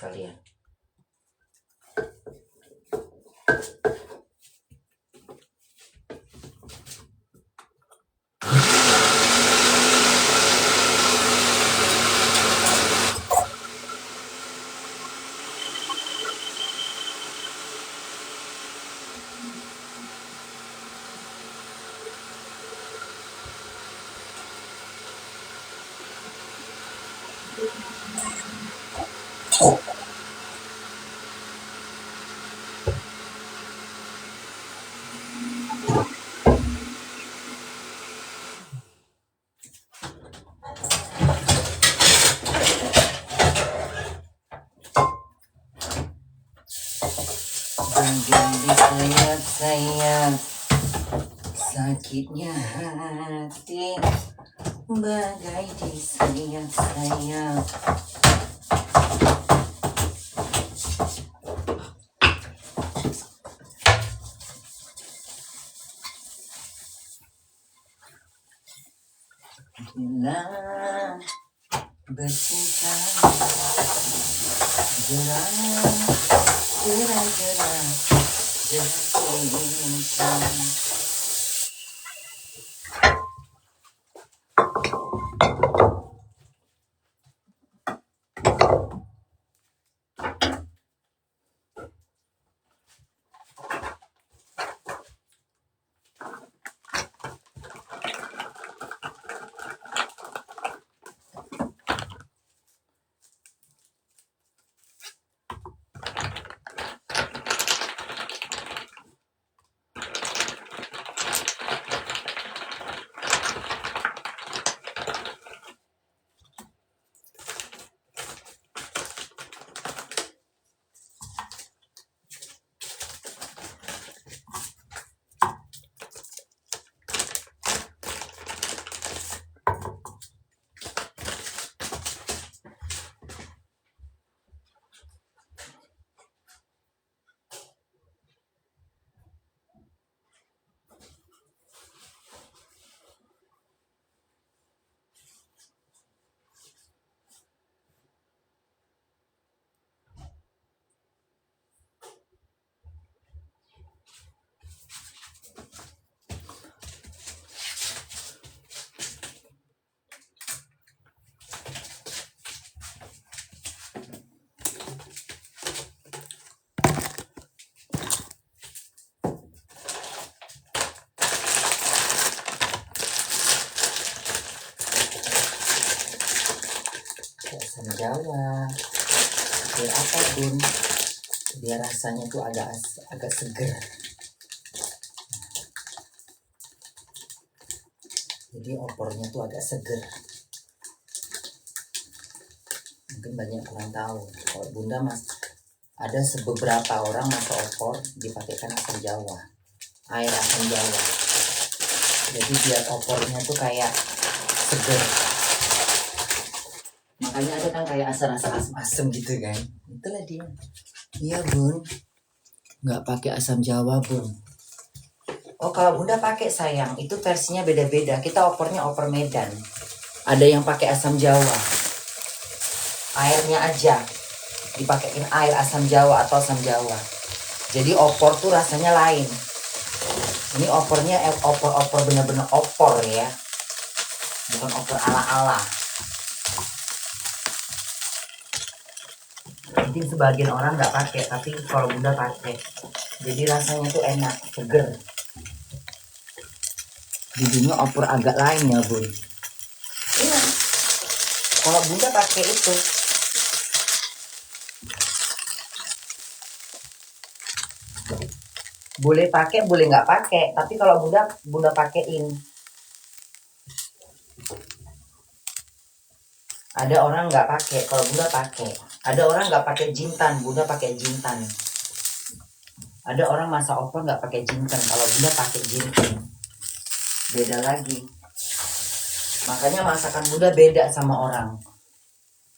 sekalian. Jangan disayat-sayat, sakitnya hati bagai disayat-sayat. Bila bercinta gerah-gerah cinta. Asam Jawa biar apa Bun? Biar rasanya tuh agak seger. Jadi opornya tuh agak seger. Mungkin banyak orang tahu. Kalau Bunda ada beberapa orang masak opor dipakaikan asam Jawa, air asam Jawa. Jadi biar opornya tuh kayak seger. Makanya ada kan kayak asam-asam gitu kan. Itulah dia. Iya Bun, nggak pakai asam Jawa Bun. Oh kalau Bunda pakai sayang, itu versinya beda-beda. Kita opornya opor Medan. Ada yang pakai asam Jawa, airnya aja dipakein air asam Jawa atau asam Jawa. Jadi opor tuh rasanya lain. Ini opornya opor bener-bener opor ya, bukan opor ala-ala. Mungkin sebagian orang nggak pakai, tapi kalau Bunda pakai, jadi rasanya tuh enak, seger. Jadinya opor agak lain ya Bun. Iya. Kalau Bunda pakai itu, boleh pakai, boleh nggak pakai. Tapi kalau Bunda pakein. Ada orang nggak pakai, kalau Bunda pakai. Ada orang nggak pakai jintan, Bunda pakai jintan. Ada orang masak opor nggak pakai jintan, kalau Bunda pakai jintan. Beda lagi. Makanya masakan Bunda beda sama orang.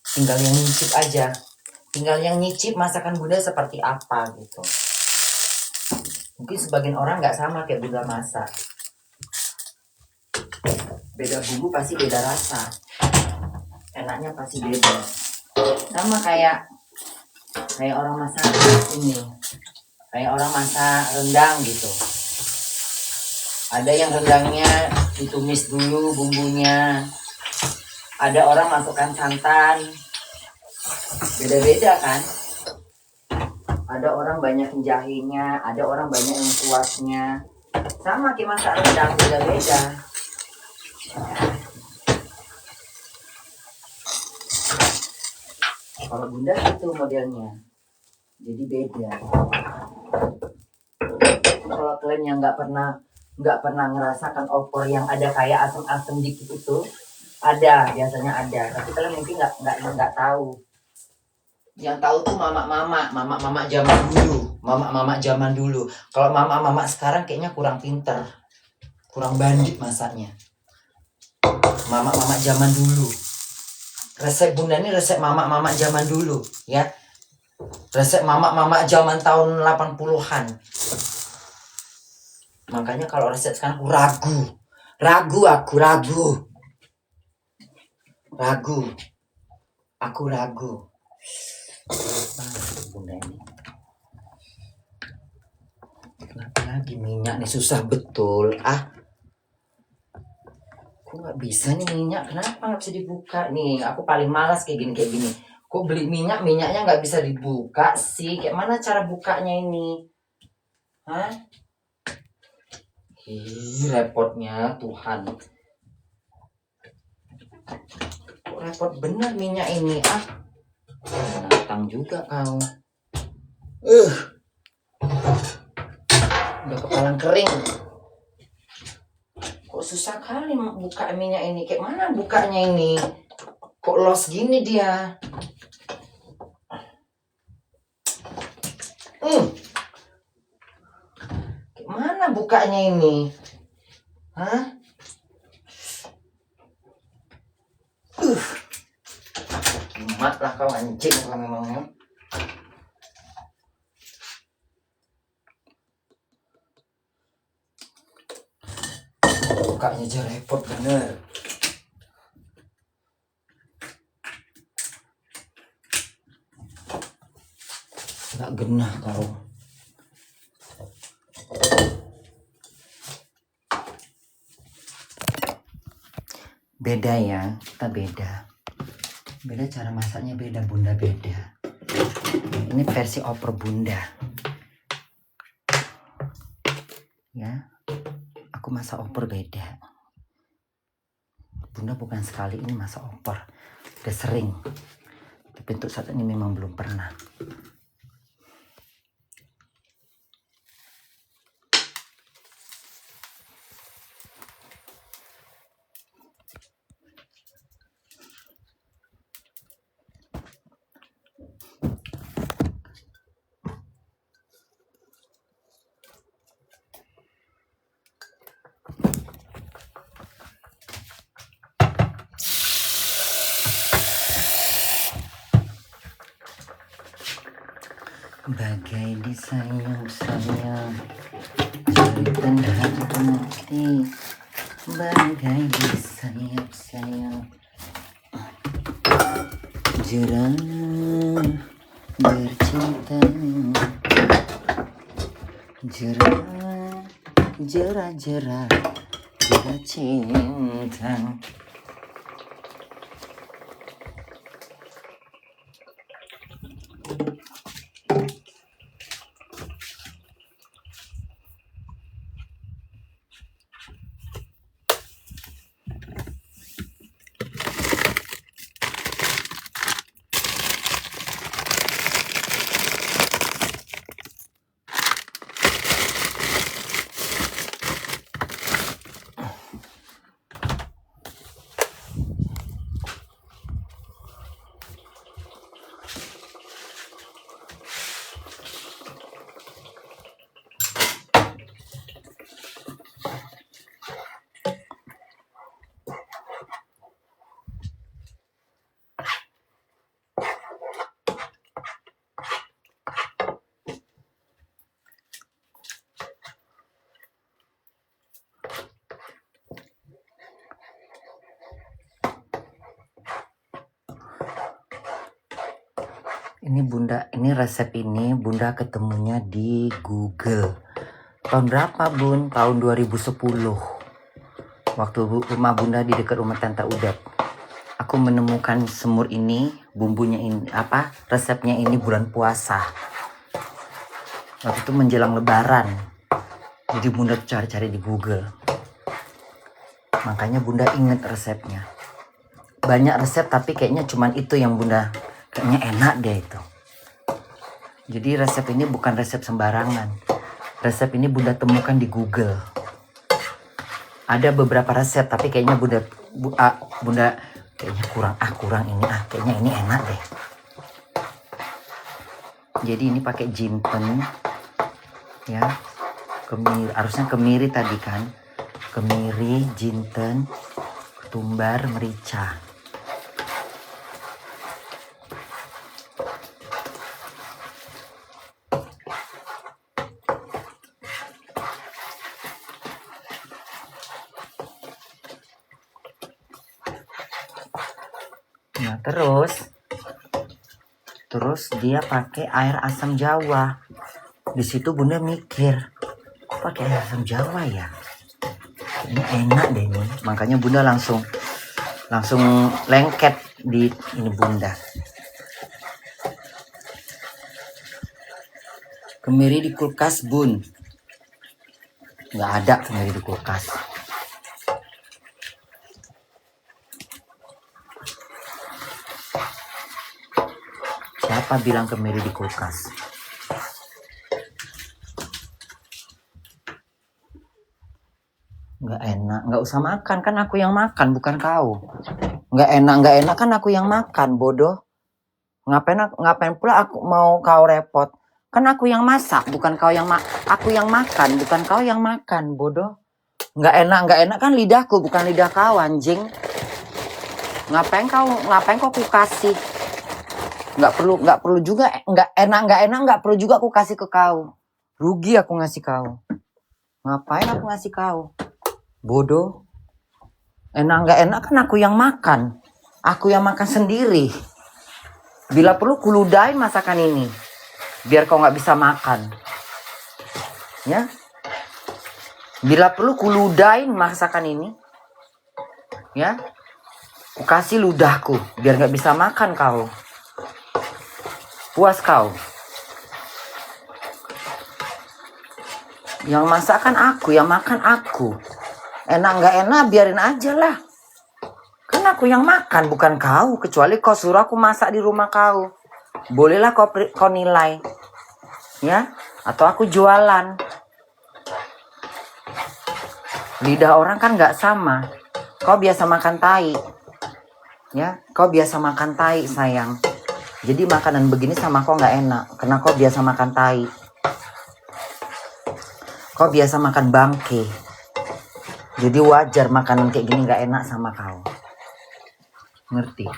Tinggal yang nyicip aja. Tinggal yang nyicip masakan Bunda seperti apa gitu. Mungkin sebagian orang nggak sama kayak Bunda masak. Beda bumbu pasti beda rasa. Enaknya pasti beda. Sama kayak Kayak orang masak ini, kayak orang masak rendang gitu. Ada yang rendangnya ditumis dulu bumbunya, ada orang masukkan santan, beda-beda kan. Ada orang banyak yang jahenya, ada orang banyak yang kuasnya. Sama kayak masak rendang, beda-beda. Kalau bunda itu modelnya, jadi beda. Kalau kalian yang nggak pernah ngerasakan opor yang ada kayak asam-asam dikit itu, ada, biasanya ada. Tapi kalian mungkin nggak tahu. Yang tahu tuh mama zaman dulu. Kalau mama sekarang kayaknya kurang pinter, kurang bandit masaknya. Mama zaman dulu. Resep bunda ini resep mama zaman dulu, ya. Resep mama zaman tahun 80-an. Makanya kalau resep sekarang aku ragu. Bunda ini. Kenapa lagi minyak nih, susah betul. Kok nggak bisa nih minyak? Kenapa nggak bisa dibuka nih? Aku paling malas kayak gini. Kok beli minyaknya nggak bisa dibuka sih? Kayak mana cara bukanya ini? Hah? Repotnya Tuhan. Kok repot bener minyak ini? Datang juga kau. Udah kepalang kering. Kok susah kali buka minyak ini? Kayak mana bukanya ini? Kok los gini dia? Kayak mana bukanya ini? Hah? Kimat lah kau, anjing kau memangnya. Bukanya aja repot bener. Nggak genah kau. Beda ya, kita beda cara masaknya, beda bunda, beda. Ini versi opor bunda ya. Aku masak opor beda. Bunda bukan sekali ini masak opor, udah sering, tapi untuk saat ini memang belum pernah. Bagai disayang-sayang, jeritan hati, bagai disayang-sayang, jerah bercinta, jerah cinta. Ini Bunda, ini resep ini Bunda ketemunya di Google. Tahun berapa Bun? Tahun 2010. Waktu rumah Bunda di dekat rumah Tante Udat. Aku menemukan semur ini, bumbunya ini, resepnya ini bulan puasa. Waktu itu menjelang lebaran. Jadi Bunda cari-cari di Google. Makanya Bunda inget resepnya. Banyak resep tapi kayaknya cuman itu yang Bunda kayaknya enak deh itu. Jadi resep ini bukan resep sembarangan. Resep ini Bunda temukan di Google. Ada beberapa resep tapi kayaknya Bunda kayaknya kurang ini kayaknya ini enak deh. Jadi ini pakai jinten ya. Harusnya kemiri tadi kan. Kemiri, jinten, ketumbar, merica. Nah, terus dia pakai air asam Jawa. Di situ Bunda mikir, kok pakai air asam Jawa ya? Ini enak deh ini. Makanya Bunda langsung lengket di ini Bunda. Kemiri di kulkas Bun. Nggak ada kemiri di kulkas. Siapa bilang kemiri di kulkas? Nggak enak, nggak usah makan, kan aku yang makan bukan kau. Nggak enak kan aku yang makan, bodoh. Ngapain pula aku mau kau repot? Kan aku yang masak, bukan kau yang aku yang makan, bukan kau yang makan, bodoh. Nggak enak kan lidahku, bukan lidah kau, anjing. Ngapain kau ku kasih? Nggak perlu juga, nggak enak nggak perlu juga aku kasih ke kau. Rugi aku ngasih kau. Ngapain aku ngasih kau? Bodoh. Nggak enak kan aku yang makan. Aku yang makan sendiri. Bila perlu kuludain masakan ini. Biar kau nggak bisa makan. Ya. Bila perlu kuludain masakan ini. Ya. Ku kasih ludahku. Biar nggak bisa makan kau. Puas kau. Yang masakan aku, yang makan aku. Enak nggak enak biarin aja lah. Kan aku yang makan bukan kau. Kecuali kau suruh aku masak di rumah kau. Bolehlah kau nilai. Ya. Atau aku jualan. Lidah orang kan nggak sama. Kau biasa makan tai. Ya. Kau biasa makan tai sayang. Jadi makanan begini sama kau nggak enak. Karena kau biasa makan tai. Kau biasa makan bangke. Jadi wajar makanan kayak gini gak enak sama kau. Ngerti?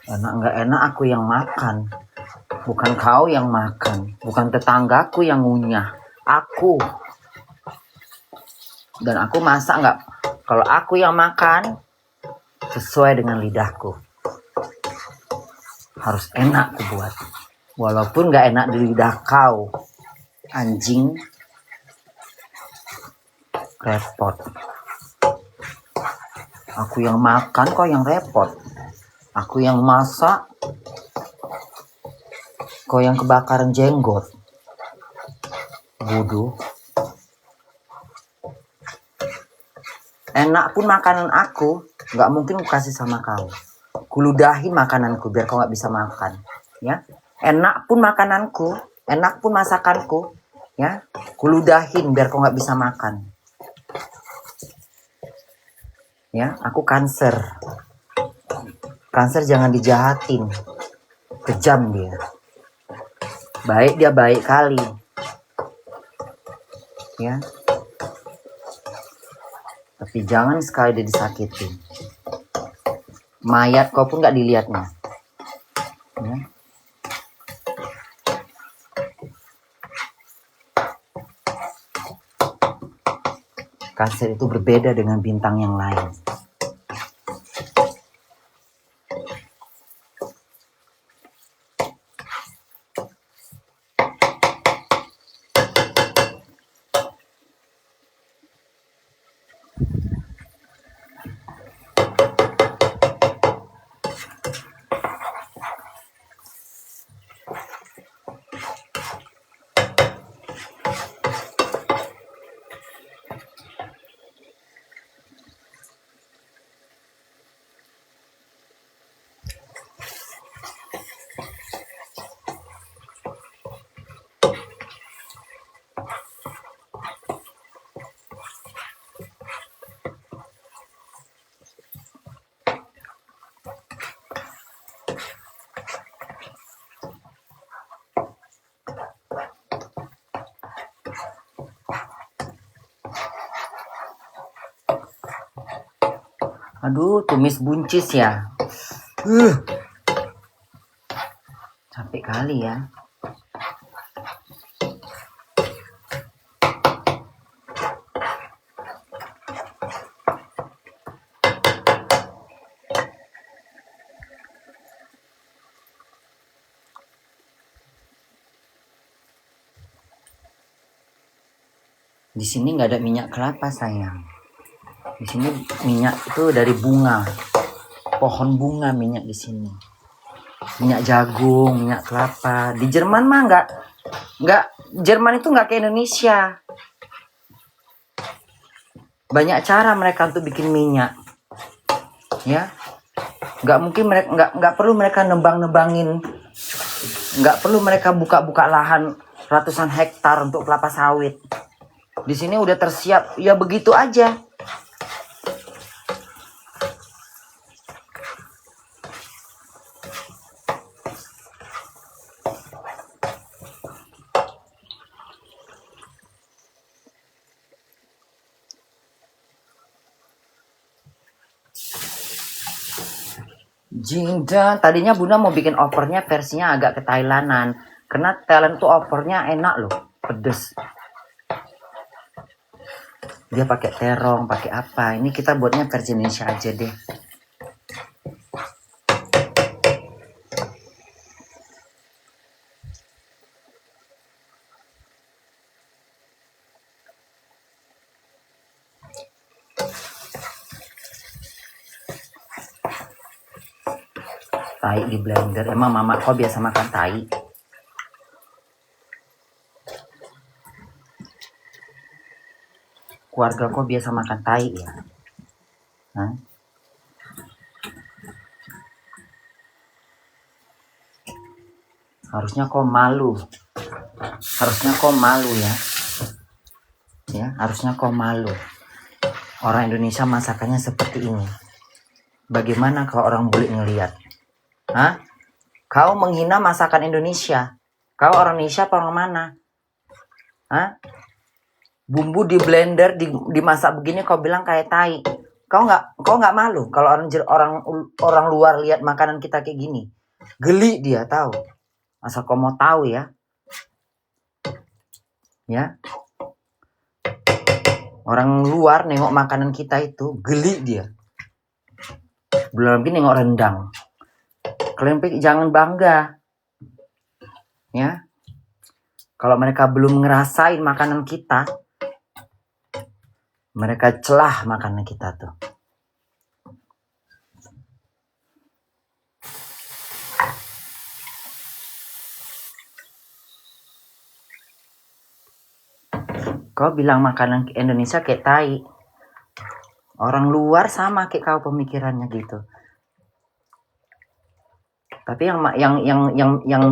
Enak gak enak aku yang makan. Bukan kau yang makan. Bukan tetanggaku yang ngunyah. Aku. Dan aku masak gak. Kalau aku yang makan. Sesuai dengan lidahku. Harus enak aku buat. Walaupun gak enak di lidah kau. Anjing. Repot. Aku yang makan kau yang repot. Aku yang masak. Kau yang kebakaran jenggot. Bodoh. Enak pun makanan aku. Gak mungkin aku kasih sama kau. Kuludahin makananku biar kau gak bisa makan. Ya. Enak pun makananku. Enak pun masakanku. Ya. Kuludahin biar kau gak bisa makan. Ya. Aku kanker. Kanker jangan dijahatin. Kejam dia. Baik dia baik kali. Ya. Tapi jangan sekali dia disakitin. Mayat kau pun gak dilihatnya. Ya. Cancer itu berbeda dengan bintang yang lain. Aduh, tumis buncis ya. Capek kali ya. Di sini nggak ada minyak kelapa sayang. Di sini minyak itu dari bunga, pohon bunga minyak di sini. Minyak jagung, minyak kelapa. Di Jerman mah nggak. Jerman itu nggak kayak Indonesia. Banyak cara mereka untuk bikin minyak, ya. Nggak mungkin mereka nggak perlu mereka nembangin, nggak perlu mereka buka lahan ratusan hektar untuk kelapa sawit. Di sini udah tersiap, ya begitu aja. Jindan, tadinya Bunda mau bikin opornya versinya agak ke Thailandan. Karena Thailand tuh opornya enak loh, pedes. Dia pakai terong, pakai apa. Ini kita buatnya versi Indonesia aja deh. Tai di blender. Emang mama kau biasa makan tai? Keluarga kau biasa makan tai ya? Hah? Harusnya kau malu. Harusnya kau malu ya. Ya, harusnya kau malu. Orang Indonesia masakannya seperti ini. Bagaimana kalau orang bule ngelihat? Hah? Kau menghina masakan Indonesia. Kau orang Indonesia apa orang mana? Hah? Bumbu di blender dimasak begini kau bilang kayak tai. Kau nggak malu kalau orang luar lihat makanan kita kayak gini. Geli dia tahu. Asal kau mau tahu ya. Ya. Orang luar nengok makanan kita itu geli dia. Belum lagi nengok rendang. Kalian jangan bangga. Ya. Kalau mereka belum ngerasain makanan kita, mereka celah makanan kita tuh. Kau bilang makanan Indonesia kayak tai. Orang luar sama kayak kau pemikirannya gitu. Tapi yang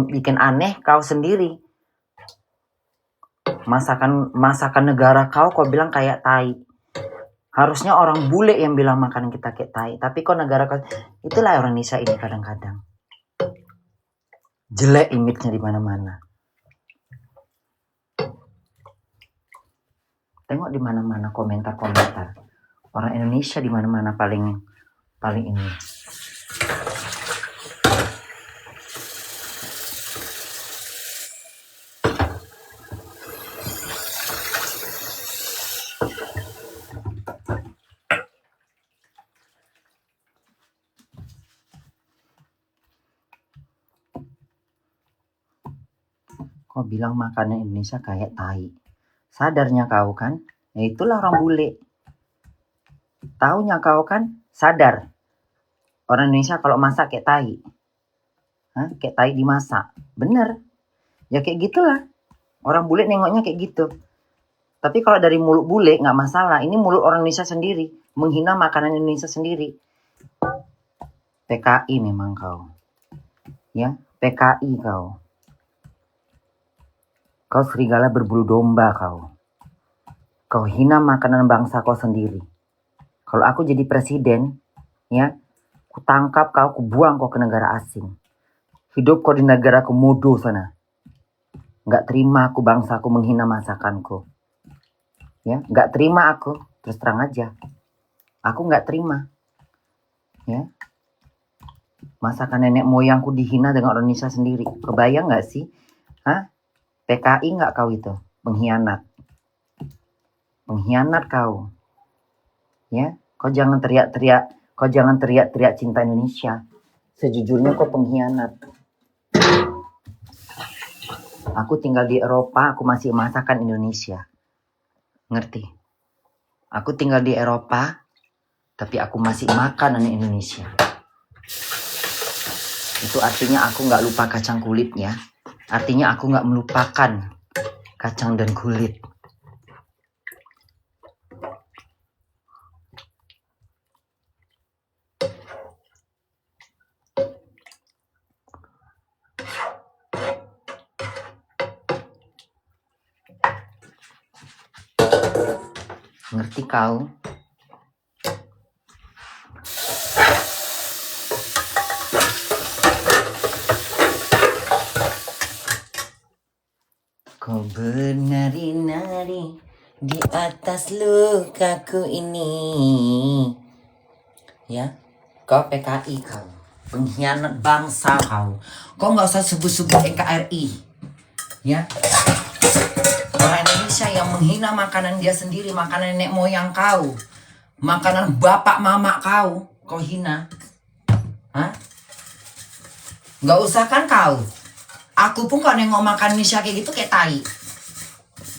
bikin aneh kau sendiri. Masakan negara kau bilang kayak tai. Harusnya orang bule yang bilang makanan kita kayak tai. Tapi kok negara kau, itulah orang Indonesia ini kadang-kadang. Jelek image-nya di mana-mana. Tengok di mana-mana komentar-komentar. Orang Indonesia di mana-mana paling ini. Kau bilang makanan Indonesia kayak tai. Sadarnya kau kan? Ya itulah orang bule. Taunya kau kan? Sadar. Orang Indonesia kalau masak kayak tai. Kayak tai dimasak. Bener. Ya kayak gitulah. Orang bule nengoknya kayak gitu. Tapi kalau dari mulut bule nggak masalah. Ini mulut orang Indonesia sendiri. Menghina makanan Indonesia sendiri. PKI memang kau. Ya, PKI kau. Kau serigala berbulu domba kau. Kau hina makanan bangsa kau sendiri. Kalau aku jadi presiden, ya, ku tangkap kau, ku buang kau ke negara asing. Hidup kau di negara komodo sana. Nggak terima aku bangsaku menghina masakanku. Ya, nggak terima aku. Terus terang aja. Aku nggak terima. Ya. Masakan nenek moyangku dihina dengan orang Indonesia sendiri. Kebayang nggak sih? PKI nggak kau itu? Pengkhianat. Pengkhianat kau. Ya, kau jangan teriak-teriak. Kau jangan teriak-teriak cinta Indonesia. Sejujurnya kau pengkhianat. Aku tinggal di Eropa, aku masih masakan Indonesia. Ngerti? Aku tinggal di Eropa, tapi aku masih makanan Indonesia. Itu artinya aku nggak lupa kacang kulitnya. Artinya aku nggak melupakan kacang dan kulit. Ngerti kau? Kau bernari-nari di atas lukaku ini. Ya, kau PKI kau. Pengkhianat bangsa kau. Kau nggak usah sebut-sebut NKRI. Ya. Orang Indonesia yang menghina makanan dia sendiri, makanan nenek moyang kau. Makanan bapak mama kau hina. Nggak usah kan kau. Aku pun kalau nengok makan Indonesia kayak gitu kayak tai.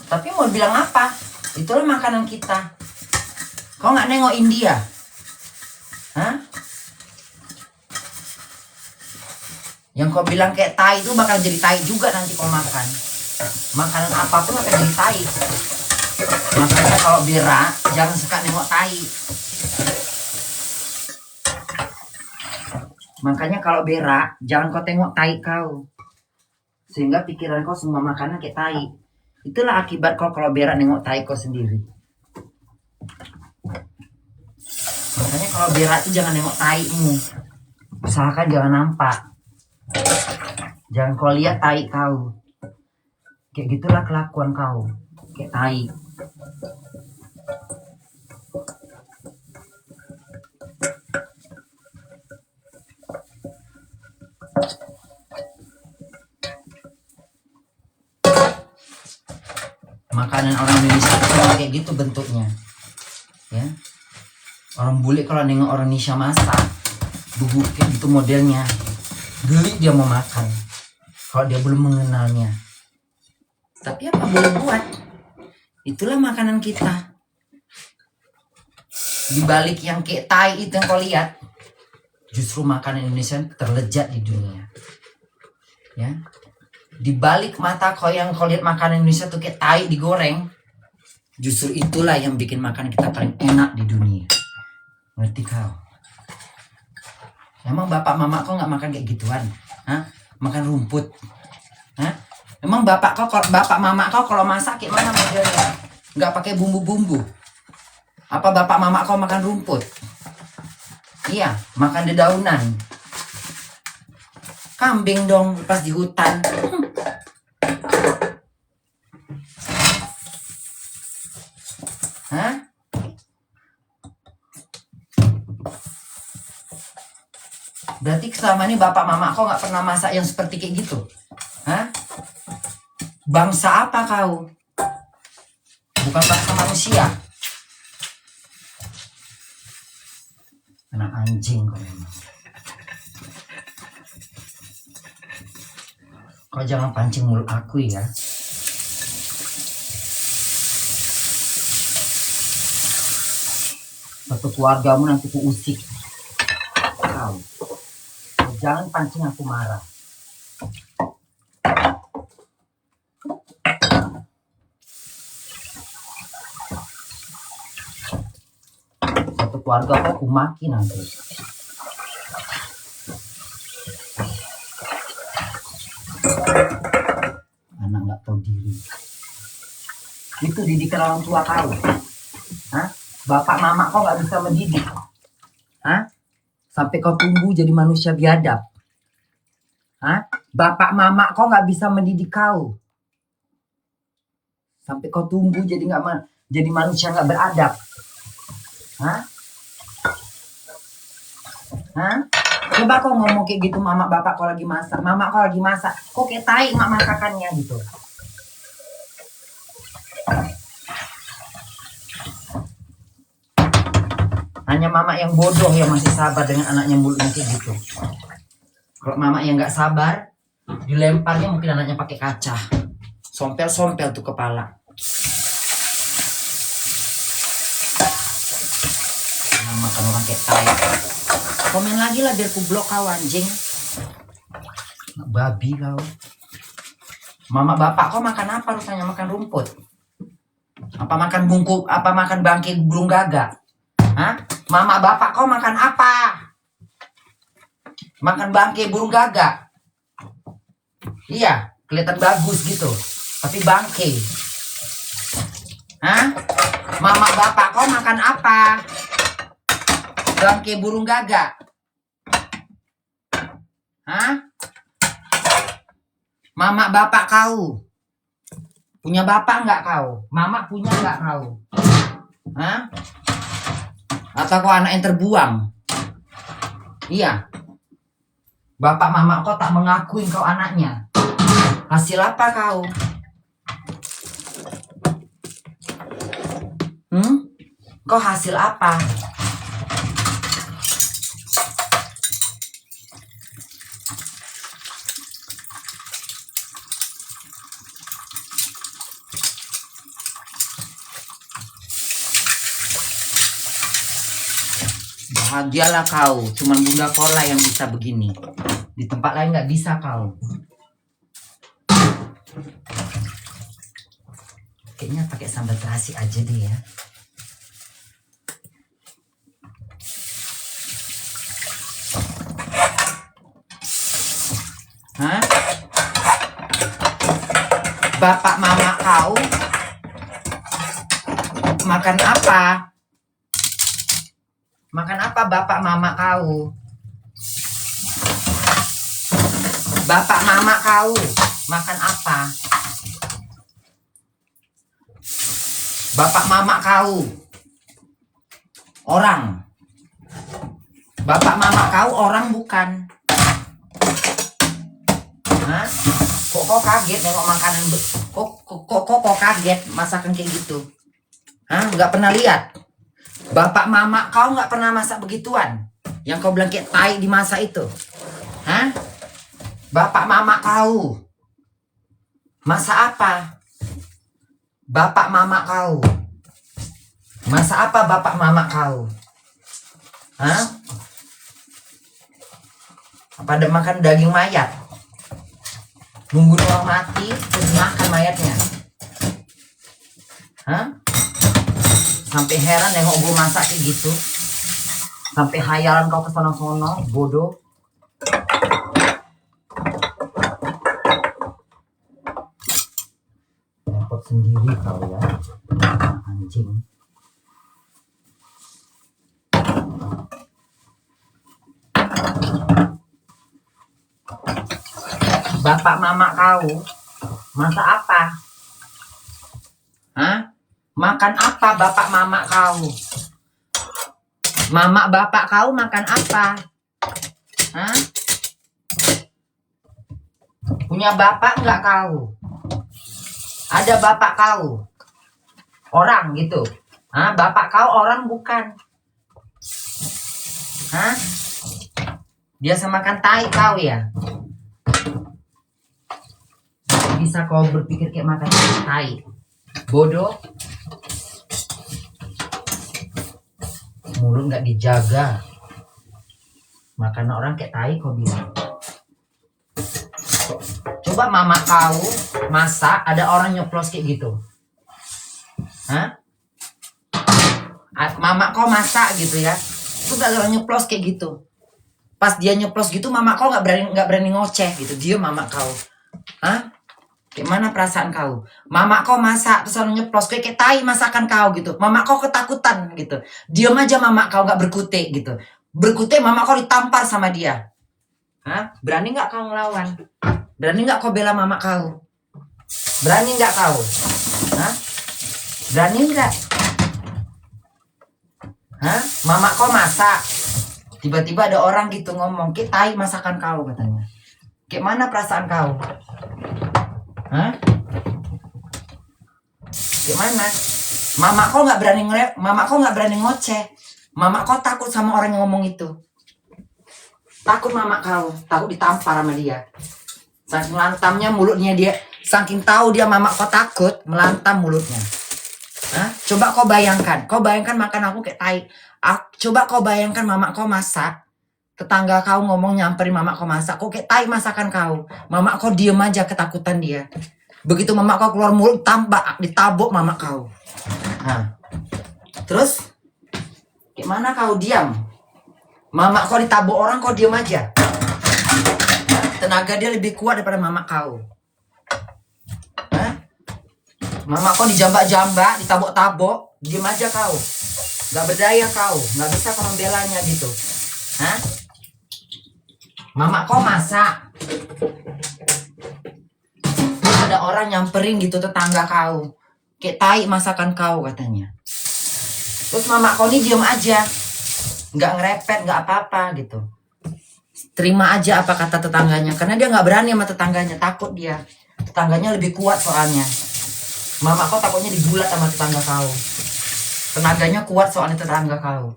Tapi mau bilang apa? Itulah makanan kita. Kau nggak nengok India? Yang kau bilang kayak tai itu bakal jadi tai juga nanti kau makan. Makanan apapun akan jadi tai. Makanya kalau berak jangan suka nengok tai. Makanya kalau berak jangan kau tengok tai kau. Sehingga pikiran kau semua makanan kayak tai. Itulah akibat kau kalau berak nengok tai kau sendiri. Makanya kalau berak itu jangan nengok taimu. Usahakan jangan nampak. Jangan kau lihat tai kau. Kayak gitulah kelakuan kau. Kayak tai. Makanan orang Indonesia itu kayak gitu bentuknya. Ya. Orang bule kalau nengok orang Indonesia masak, bubuk kayak gitu modelnya. Geli dia mau makan. Kalau dia belum mengenalnya. Tapi apa boleh buat? Itulah makanan kita. Di balik yang kayak tai itu yang kau lihat, justru makanan Indonesia terlezat di dunia. Ya. Di balik mata kau yang kau lihat makanan Indonesia tuh kayak tai digoreng, justru itulah yang bikin makanan kita paling enak di dunia. Ngerti kau? Emang bapak mama kau nggak makan kayak gituan? Makan rumput? Emang bapak mama kau kalau masak kayak mana modelnya? Nggak pakai bumbu-bumbu? Apa bapak mama kau makan rumput? Iya, makan dedaunan. Kambing dong pas di hutan. Berarti selama ini bapak mama kau nggak pernah masak yang seperti kayak gitu? Bangsa apa kau? Bukan bangsa manusia. Anak anjing kau memang. Kau jangan pancing mulut aku ya. Satu keluargamu nanti ku usik. Kau jangan pancing aku marah. Satu keluarga kau ku maki nanti. Anak nggak tahu diri. Itu didikan orang tua kau. Hah? Bapak mama kau nggak bisa mendidik. Hah? Sampai kau tumbuh jadi manusia biadab. Hah? Bapak mama kau nggak bisa mendidik kau. Sampai kau tumbuh jadi jadi manusia nggak beradab. Hah? Hah? Coba kau ngomong kayak gitu, mama bapak kau lagi masak, mama kau lagi masak, kok kayak tai mak masakannya gitu. Hanya mama yang bodoh yang masih sabar dengan anaknya mulutnya kayak gitu. Kalau mama yang nggak sabar, dilemparnya mungkin anaknya pakai kaca, sompel-sompel tuh kepala. Nah, makan orang kayak tai. Komen lagi lah biar ku blok kau anjing. Babi kau. Mama bapak kau makan apa rupanya? Makan rumput. Apa makan bungkuk? Apa makan bangkai burung gagak? Hah? Mama bapak kau makan apa? Makan bangkai burung gagak. Iya, kelihatan bagus gitu. Tapi bangkai. Hah? Mama bapak kau makan apa? Bangkai burung gagak. Hah? Mama bapak kau punya bapak nggak kau? Mama punya nggak kau? Hah? Atau kau anak yang terbuang? Iya. Bapak mama kau tak mengakuin kau anaknya. Hasil apa kau? Kau hasil apa? Bahagialah kau, cuman bunda kau lah yang bisa begini. Di tempat lain nggak bisa kau. Kayaknya pakai sambal terasi aja deh ya. Hah? Bapak mama kau makan apa? Makan apa bapak mama kau? Bapak mama kau makan apa? Bapak mama kau orang. Bapak mama kau orang bukan? Hah? Kok kau kaget nengok makanan? Kok kaget masakan kayak gitu? Hah? Nggak pernah lihat? Bapak mama kau nggak pernah masak begituan? Yang kau bilang kayak tai dimasak itu? Hah? Bapak mama kau masak apa? Bapak mama kau masak apa? Bapak mama kau? Hah? Apa ada makan daging mayat? Nunggu orang mati terus makan mayatnya? Hah? Sampai heran nengok gue masak kayak gitu. Sampai hayalan kau kesono-sono, bodoh. Repot sendiri kau ya, anjing. Bapak mama kau masak apa? Hah? Makan apa bapak mama kau? Mama bapak kau makan apa? Hah? Punya bapak nggak kau? Ada bapak kau? Orang gitu? Hah? Bapak kau orang bukan? Hah? Biasa makan tai kau ya? bisa kau berpikir kayak makan tai. Bodoh. Mulut nggak dijaga. Makan orang kayak tai kau bilang. Coba mama kau masak, ada orang nyoplos kayak gitu. Hah? Mama kau masak gitu ya. Terus ada orang nyoplos kayak gitu. Pas dia nyoplos gitu, mama kau nggak berani ngoceh gitu. Dia mama kau. Hah? Gimana perasaan kau? Mama kau masak terus orang nyoplos kayak tai masakan kau gitu. Mama kau ketakutan gitu. Diam aja mama kau nggak berkutik gitu. Berkutik mama kau ditampar sama dia. Hah? Berani nggak kau ngelawan? Berani nggak kau bela mama kau? Berani nggak kau? Hah? Berani nggak? Hah? Mama kau masak. Tiba-tiba ada orang gitu ngomong, kayak tai masakan kau katanya. Kayak mana perasaan kau? Hah? Kayak mana? Mama kau nggak berani ngoceh. Mama kau takut sama orang yang ngomong itu. Takut mama kau, takut ditampar sama dia. Saking lantamnya mulutnya dia, saking tahu dia mama kau takut, melantam mulutnya. Hah? Coba kau bayangkan makan aku kayak tai. Coba kau bayangkan mama kau masak, tetangga kau ngomong nyamperin mama kau masak, kok kayak tai masakan kau. Mama kau diem aja ketakutan dia. Begitu mama kau keluar mulut, ditabok mama kau. Nah, terus gimana kau diam? Mama kau ditabok orang, kau diem aja. Tenaga dia lebih kuat daripada mama kau. Hah? Mama kau dijambak-jambak, ditabok-tabok, diem aja kau. Gak berdaya kau, gak bisa kau membelanya gitu. Hah? Mama kau masak. Ada orang nyamperin gitu tetangga kau. Kayak tai masakan kau katanya. Terus mama kau ini diem aja. Gak ngerepet, gak apa-apa gitu. Terima aja apa kata tetangganya. Karena dia gak berani sama tetangganya. Takut dia. Tetangganya lebih kuat soalnya. Mama kau takutnya digulat sama tetangga kau. Tenaganya kuat soalnya tetangga kau.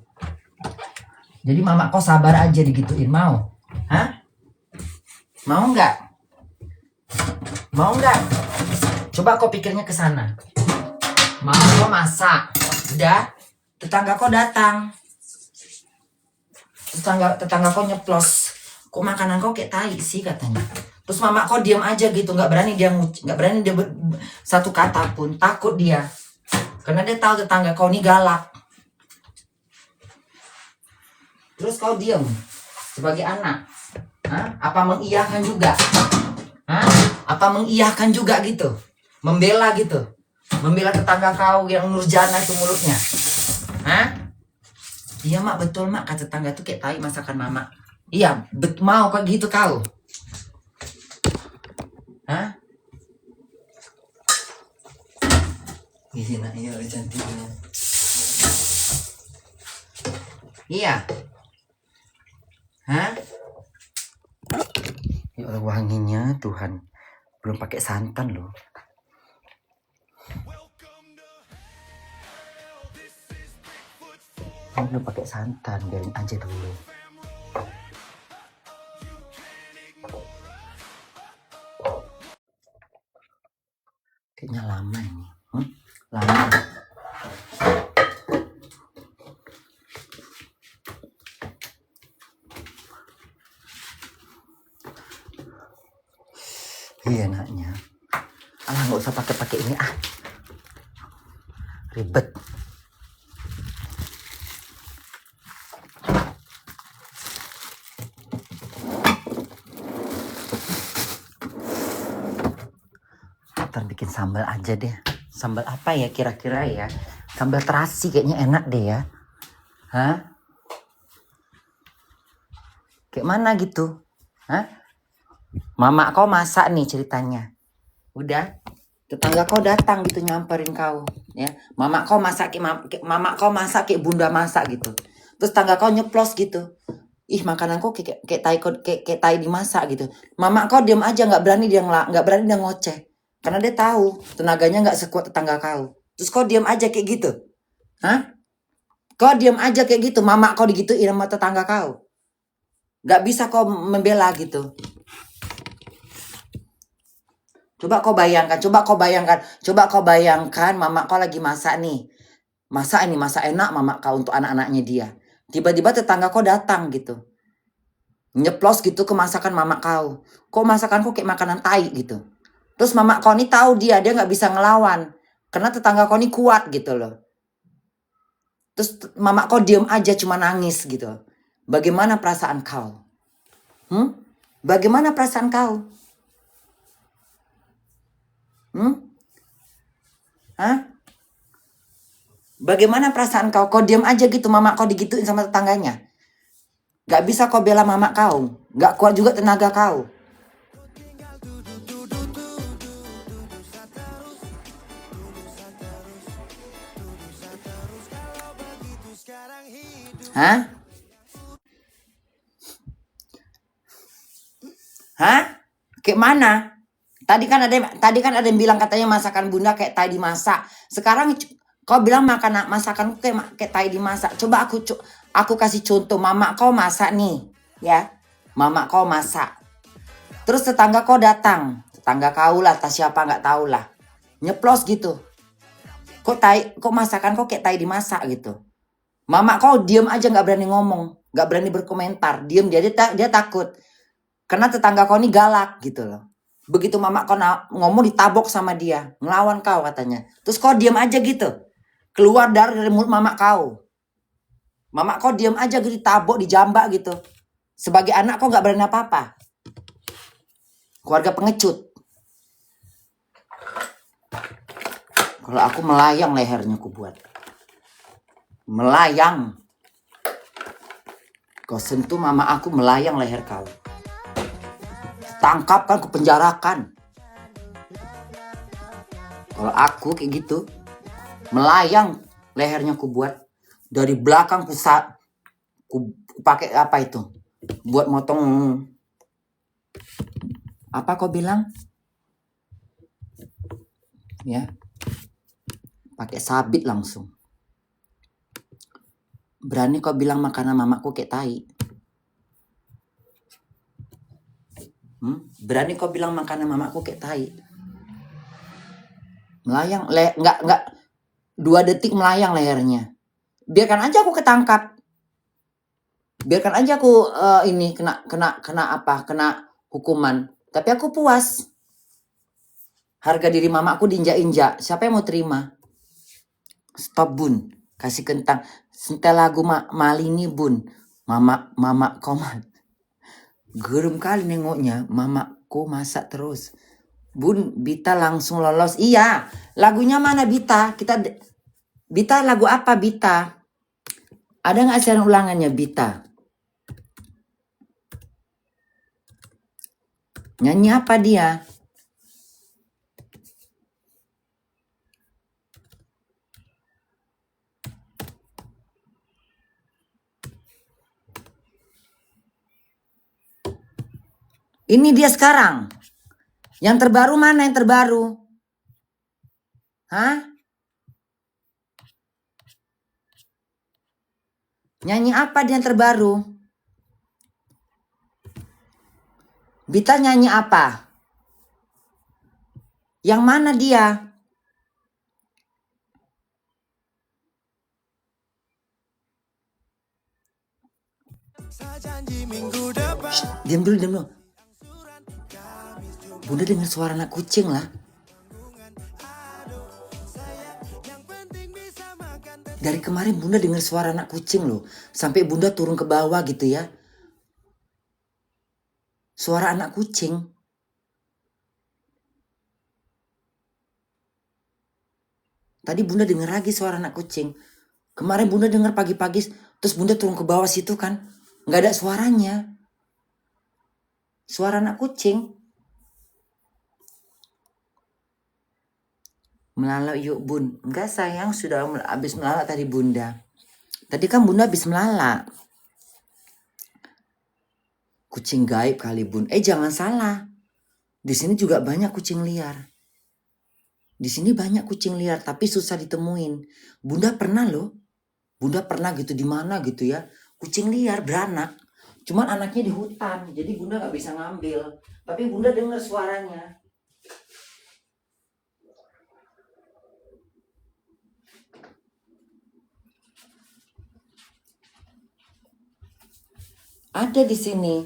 Jadi mama kau sabar aja digituin. Mau? Hah? Mau nggak? Mau nggak? Coba kau pikirnya ke sana. Mama kau masak. Udah. Tetangga kau datang. Tetangga kau nyeplos. Kok makanan kau kayak tai sih katanya. Terus mama kau diam aja gitu. Nggak berani dia satu kata pun. Takut dia. Karena dia tahu tetangga kau ini galak. Terus kau diam sebagai anak. Hah? Apa mengiyakan juga? Hah? Apa mengiyakan juga gitu? Membela gitu? Membela tetangga kau yang nurjana itu mulutnya? Hah? Iya mak, betul mak, kata tetangga tuh kayak tai masakan mama. Iya, mau kok gitu kau? Hah? Gini nak, iya cantiknya. Iya. Hah? Ya Allah, wanginya Tuhan. Belum pakai santan loh. Kamu belum pakai santan, biarin aja dulu. Kayaknya lama ini. Lama. Iya enaknya. Alah, nggak usah pakai ini ah. Ribet. Ntar bikin sambal aja deh. Sambal apa ya kira-kira ya? Sambal terasi kayaknya enak deh ya. Hah? Kayak mana gitu? Hah? Mama kau masak nih ceritanya. Udah, tetangga kau datang gitu nyamperin kau, ya. Mama kau masak kayak bunda masak gitu. Terus tetangga kau nyeplos gitu. Ih, makanan kau kayak tai dimasak gitu. Mama kau diam aja, nggak berani dia ngoceh. Karena dia tahu tenaganya nggak sekuat tetangga kau. Terus kau diam aja kayak gitu. Hah? Kau diam aja kayak gitu. Mama kau digituin sama tetangga kau. Nggak bisa kau membela gitu. Coba kau bayangkan, coba kau bayangkan mama kau lagi masak nih. Masak enak mama kau untuk anak-anaknya dia. Tiba-tiba tetangga kau datang gitu. Nyeplos gitu ke masakan mama kau. Kok masakan kau kayak makanan tai gitu. Terus mama kau nih tahu dia nggak bisa ngelawan. Karena tetangga kau nih kuat gitu loh. Terus mama kau diem aja cuma nangis gitu. Bagaimana perasaan kau? Bagaimana perasaan kau? Hah? Bagaimana perasaan kau? Kau diem aja gitu mama kau digituin sama tetangganya. Gak bisa kau bela mama kau. Gak kuat juga tenaga kau. Hah? Hah? Kayak mana? Tadi kan ada yang bilang katanya masakan bunda kayak tai dimasak. Sekarang kau bilang masakan kayak tai dimasak. Coba aku kasih contoh. Mama kau masak nih, ya. Mama kau masak. Terus tetangga kau datang. Tetangga kau lah, tak siapa nggak tahu lah. Nyeplos gitu. Kok masakan kau kayak tai dimasak gitu. Mama kau diem aja nggak berani ngomong, nggak berani berkomentar. Diem dia takut. Karena tetangga kau ini galak gitu loh. Begitu mama kau ngomong ditabok sama dia. Ngelawan kau katanya. Terus kau diam aja gitu. Keluar dari mulut mama kau. Mama kau diam aja gitu ditabok, dijambak gitu. Sebagai anak kau gak berani apa-apa. Keluarga pengecut. Kalau aku melayang lehernya ku buat. Melayang. Kau sentuh mama aku melayang leher kau. Tangkap kan, kupenjarakan. Kalau aku kayak gitu, melayang lehernya ku buat. Dari belakang ku pakai apa itu? Buat motong. Apa kau bilang? Ya. Pakai sabit langsung. Berani kau bilang makanan mamaku kayak tai? Berani kau bilang makanan mamaku kayak tai? Melayang, nggak 2 detik melayang lehernya. Biarkan aja aku ketangkap. Biarkan aja aku ini kena hukuman. Tapi aku puas. Harga diri mamaku diinjak-injak. Siapa yang mau terima? Stop bun. Kasih kentang. Sentel lagu Malini bun. Mama komat. Gerum kali nengoknya. Mamaku masak terus. Bun, Bita langsung lolos. Iya, lagunya mana Bita? Bita lagu apa Bita? Ada nggak siaran ulangannya Bita? Nyanyi apa dia? Ini dia sekarang. Yang terbaru mana yang terbaru? Hah? Nyanyi apa dia yang terbaru? Bita nyanyi apa? Yang mana dia? Shh, diam dulu. Bunda dengar suara anak kucing lah. Dari kemarin Bunda dengar suara anak kucing loh. Sampai Bunda turun ke bawah gitu ya. Suara anak kucing. Tadi Bunda dengar lagi suara anak kucing. Kemarin Bunda dengar pagi-pagi. Terus Bunda turun ke bawah situ kan. Nggak ada suaranya. Suara anak kucing. Melalak yuk bun. Enggak sayang, sudah habis melalak tadi Bunda. Tadi kan Bunda habis melalak. Kucing gaib kali bun. Jangan salah. Di sini juga banyak kucing liar. Di sini banyak kucing liar tapi susah ditemuin. Bunda pernah loh. Bunda pernah gitu di mana gitu ya. Kucing liar beranak. Cuman anaknya di hutan. Jadi Bunda gak bisa ngambil. Tapi Bunda dengar suaranya. Ada di sini.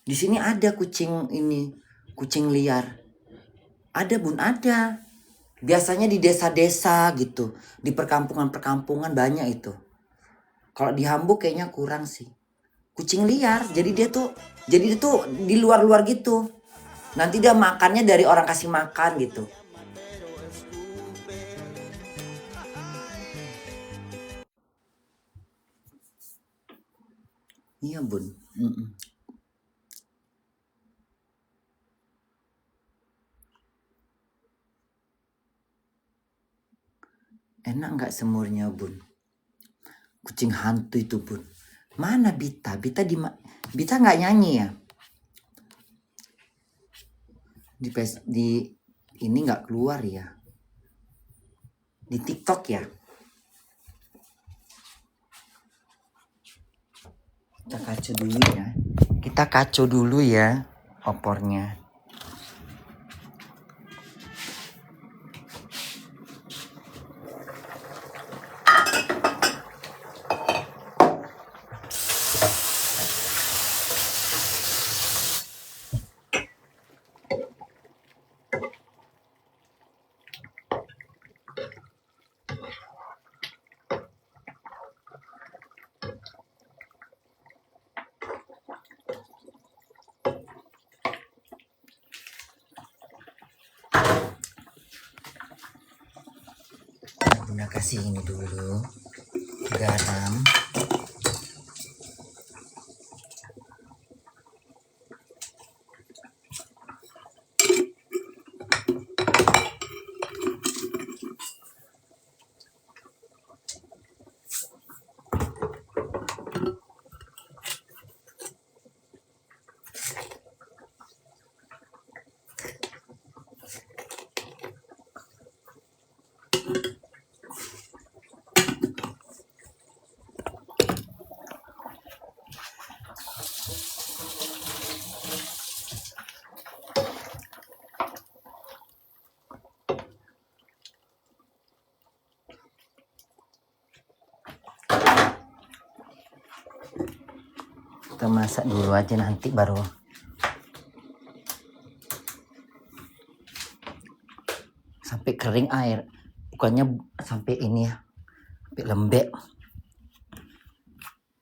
Di sini ada kucing ini, kucing liar. Ada bun, ada. Biasanya di desa-desa gitu, di perkampungan-perkampungan banyak itu. Kalau di Hamburg kayaknya kurang sih. Kucing liar, jadi dia tuh di luar-luar gitu. Nanti dia makannya dari orang kasih makan gitu. Iya bun. Mm-mm. Enak nggak semurnya bun? Kucing hantu itu bun. Mana Bita? Bita nggak nyanyi ya? Di ini nggak keluar ya? Di TikTok ya? Kita kacau dulu ya. Kita kacau dulu ya opornya. Bunda kasih ini dulu. Garam. Kita masak dulu aja nanti baru sampai kering air. Bukannya sampai ini ya, sampai lembek.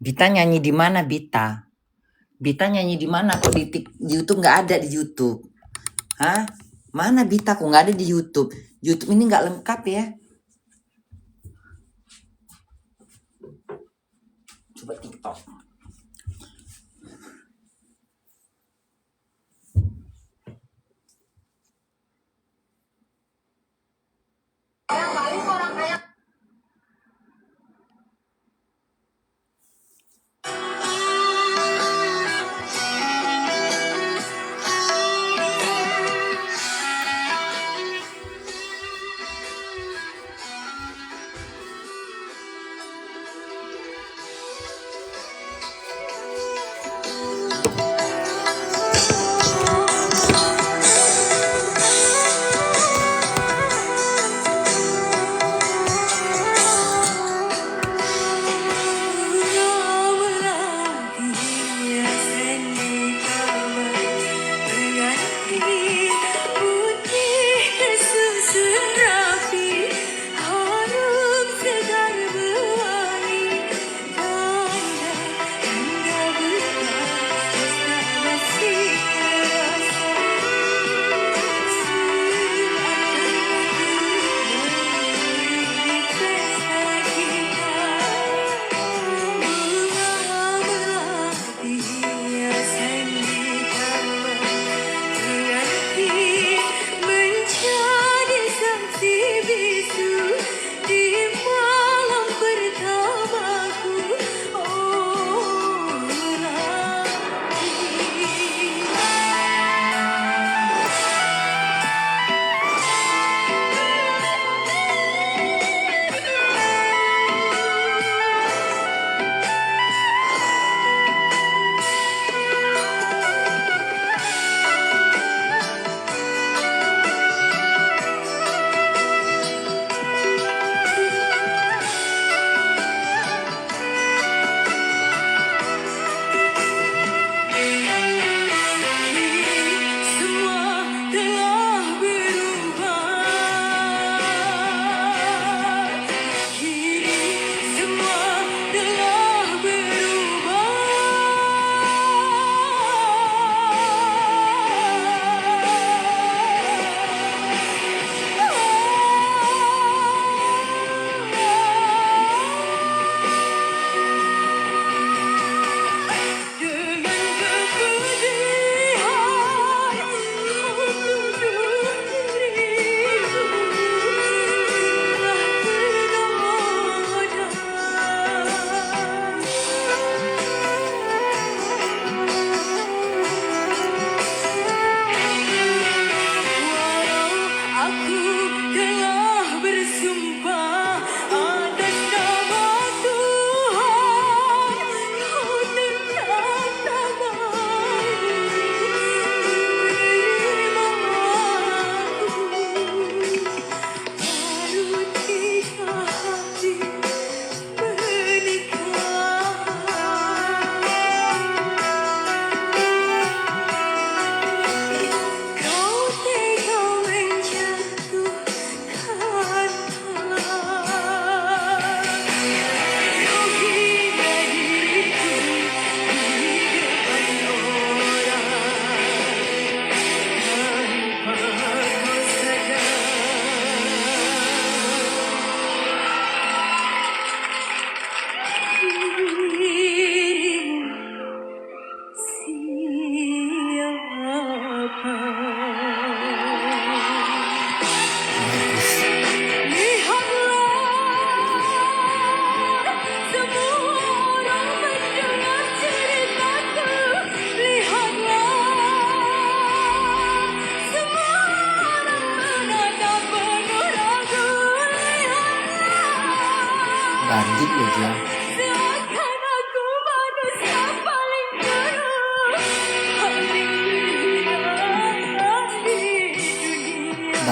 Bita nyanyi di mana Bita? Bita nyanyi di mana? Kok di YouTube nggak ada di YouTube? Hah? Mana Bita? Kok nggak ada di YouTube? YouTube ini nggak lengkap ya? Coba TikTok.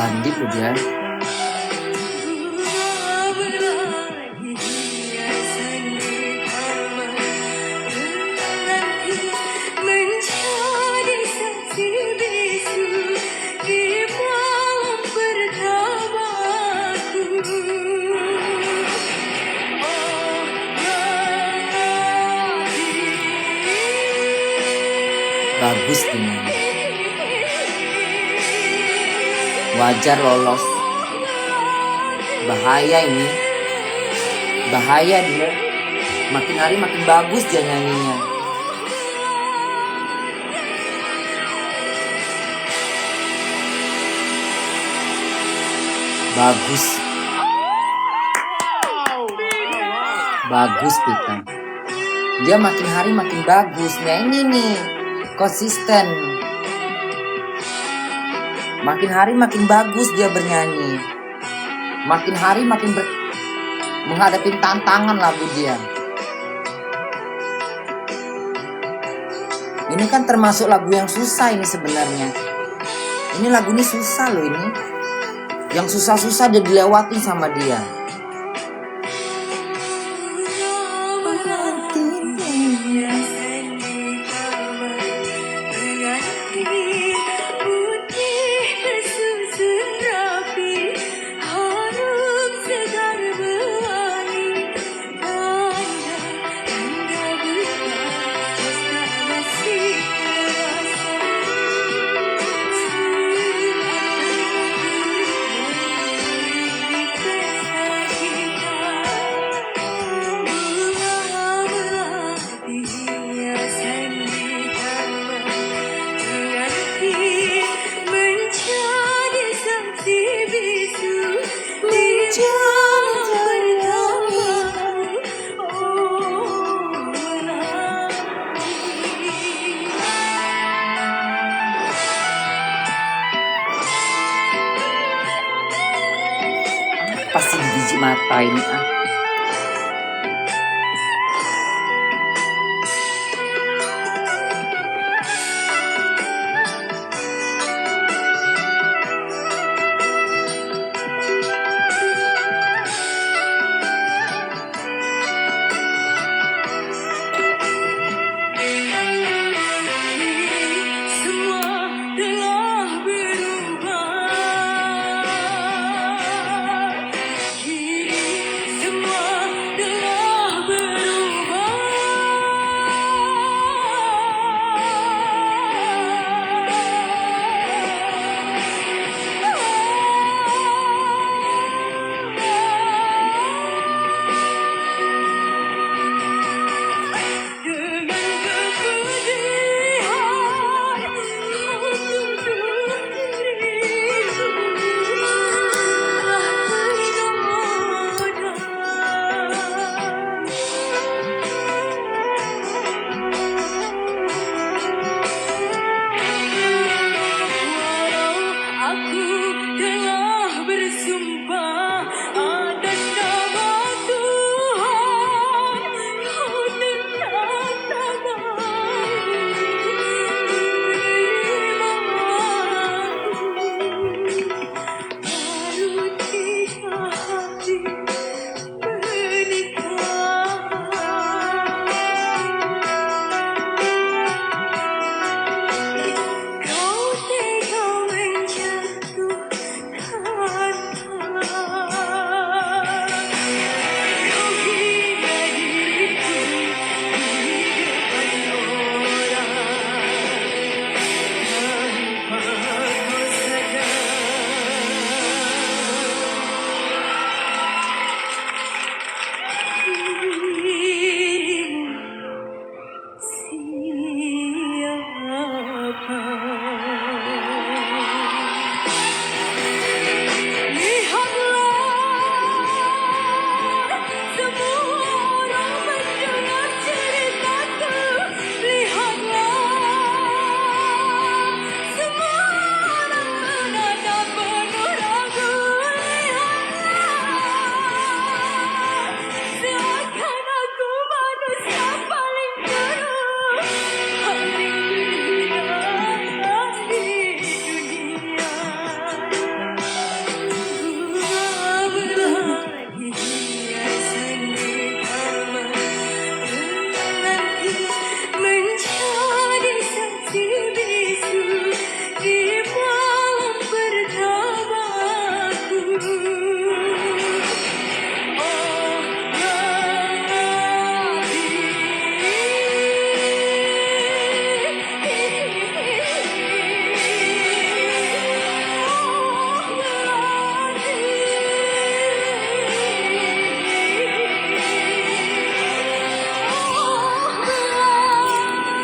Sandi loh dia. Bagus ini. Wajar lolos. Bahaya ini. Bahaya dia. Makin hari makin bagus dia nyanyinya. Bagus. Bagus Pita. Dia makin hari makin bagus. Nah ini nih. Konsisten. Makin hari makin bagus dia bernyanyi. Makin hari makin menghadapi tantangan lagu dia. Ini kan termasuk lagu yang susah ini sebenarnya. Ini lagu ini susah loh ini. Yang susah-susah dia dilewatin sama dia. Pasti di biji mata ini ah.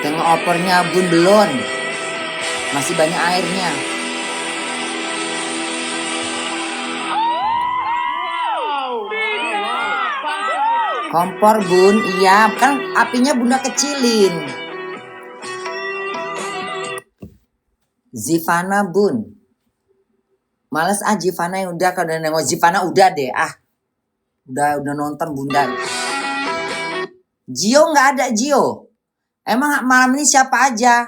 Tengok opornya bun, belum. Masih banyak airnya. Kompor bun, iya kan apinya bunda kecilin. Zivana bun. Males Zivana yang udah, kalau udah nengok Zivana udah deh Udah nonton bunda. Gio nggak ada Gio. Emang malam ini siapa aja?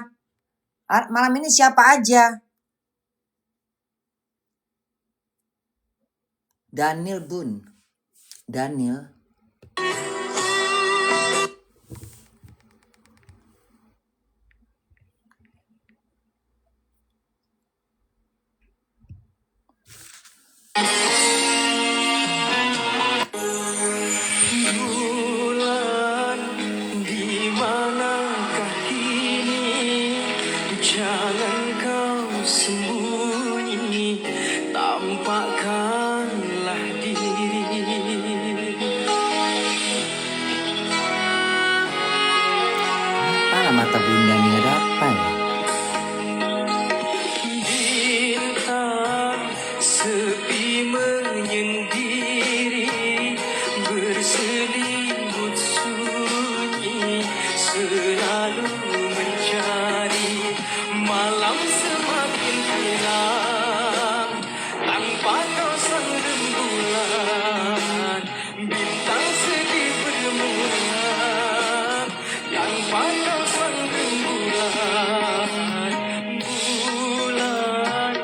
Malam ini siapa aja? Daniel bun. Daniel. Bulan, di manakah kini? Jangan kau sembunyi, tampakkanlah diri. Apalah mata bunda nih, ada apa ya? Bintang sepi menyendiri, berselimut sunyi, selalu mencari. Malam semakin hilang tanpa kau sang rembulan. Bintang sedih bermuram tanpa kau sang rembulan. Bulan,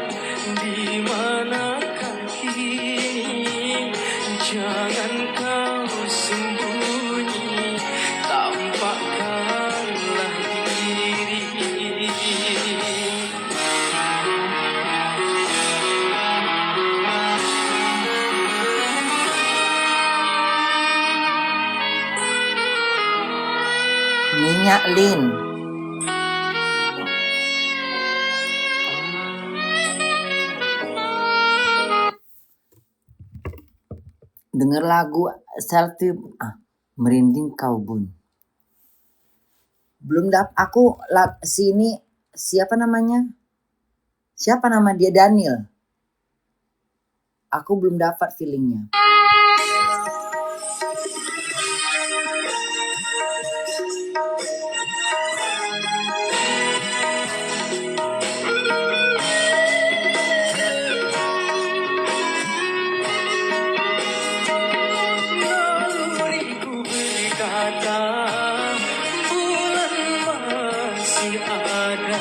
di manakah kini? Jangan kau sembunyi, tampakkanlah diri. Minyak Lin. Dengar lagu selfie merinding kau bun. Belum aku sini siapa namanya? Siapa nama dia? Daniel. Aku belum dapat feelingnya. Naluriku berkata, bulan masih ada,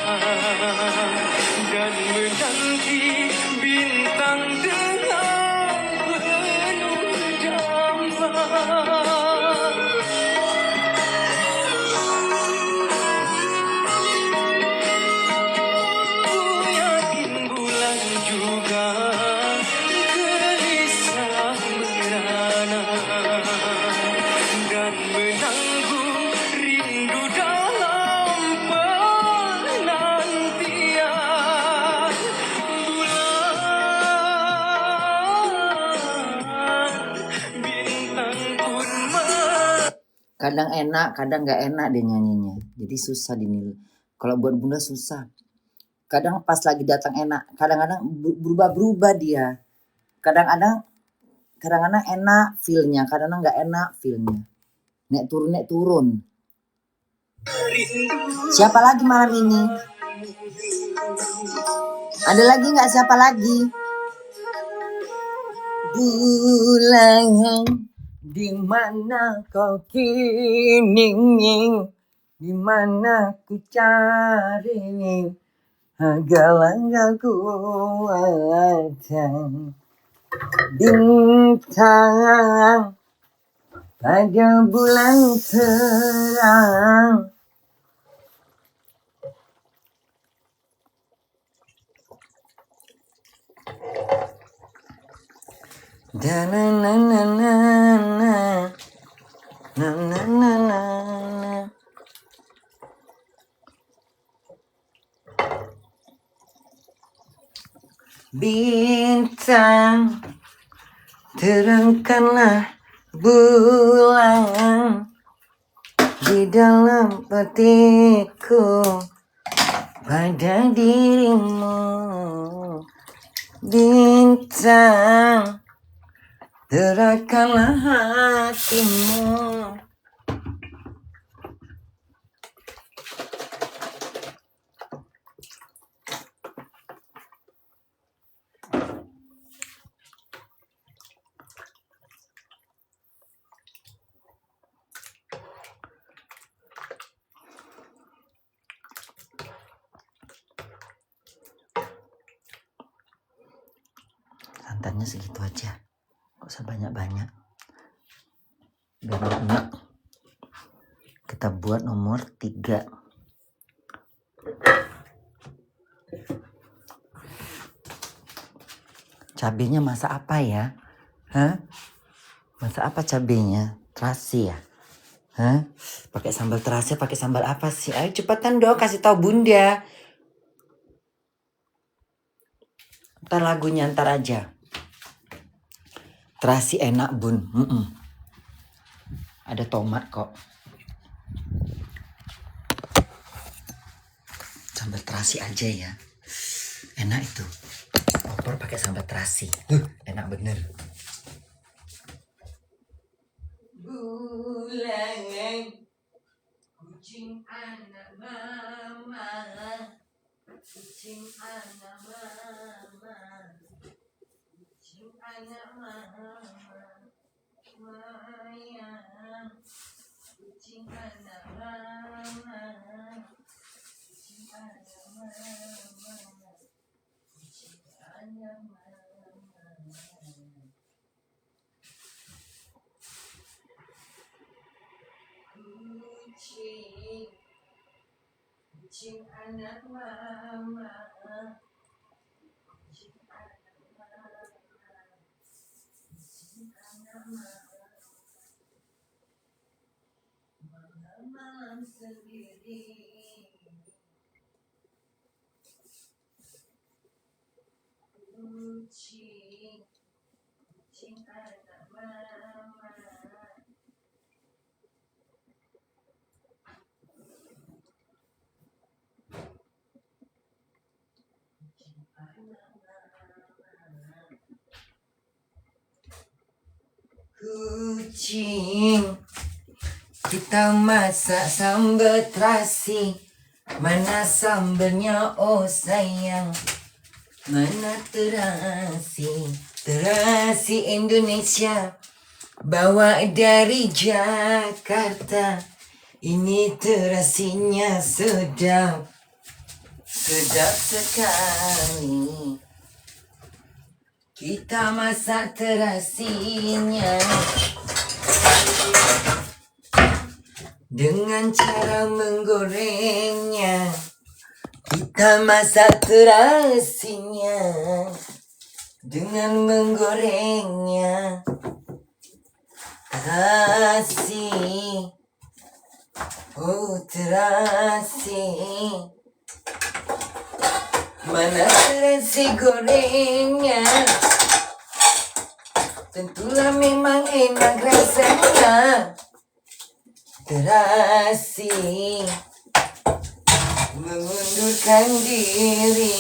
dan menanti bintang dengan penuh damba. Ku yakin bulan juga gelisah merana, dan menanggung rindu dalam penantian. Bulan, bintang pun Kadang enak, kadang nggak enak deh nyanyinya. Jadi susah dinilai. Kalau buat bunda susah. Kadang pas lagi datang enak, kadang-kadang berubah-berubah dia. Kadang-kadang enak feel-nya, kadang-kadang nggak enak feel-nya. Nek turun. Siapa lagi malam ini? Ada lagi nggak siapa lagi? Bulan, di mana kau kini? Di mana ku cari agar kuatkan bintang pada bulan terang. Bintang, terangkanlah bulan di dalam petiku pada dirimu, bintang terangkanlah hatimu. Santannya segitu aja, gak usah banyak-banyak biar gak enak. Kita buat nomor 3. Cabenya masak apa ya? Hah? Masak apa cabenya? Terasi ya? Hah? Pakai sambal terasi, pakai sambal apa sih? Ayo cepetan dong, kasih tahu bunda. Ntar lagunya ntar aja. Terasi enak bun. Ada tomat kok. Sambal terasi aja ya. Enak itu. Opor pakai sambal terasi. Enak bener. Bulangan kucing anak mama, kucing anak mama, kucing anak mama, wayang kucing anak mama, kucing anak mama, kucing anak mama. Kucing anak mama, kucing anak mama, kucing anak mama, malam sendiri. Kucing anak mama. Kucing, kita masak sambal terasi. Mana sambalnya oh sayang, mana terasi? Terasi Indonesia, bawa dari Jakarta. Ini terasinya sedap, sedap sekali. Kita masak terasinya dengan cara menggorengnya. Kita masak terasinya dengan menggorengnya. Terasi, oh terasi, mana terasi gorengnya? Tentulah memang enak rasanya. Terasi mengundurkan diri.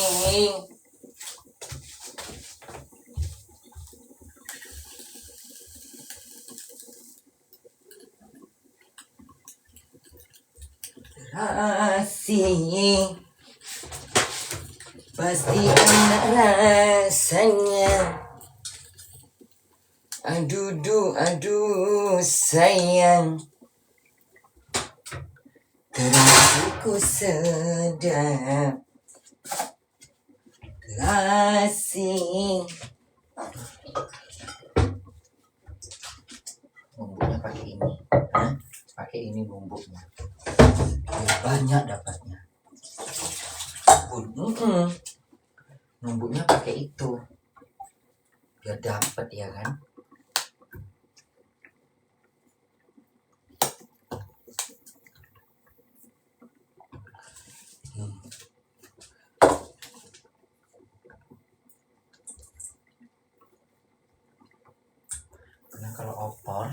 Terasi pasti enak rasanya. Aduh sayang, terasiku sedap. Terasi. Bumbunya pakai ini, pakai ini bumbunya. Biar banyak dapatnya. Bumbunya pakai itu, biar dapat ya kan. Karena kalau opor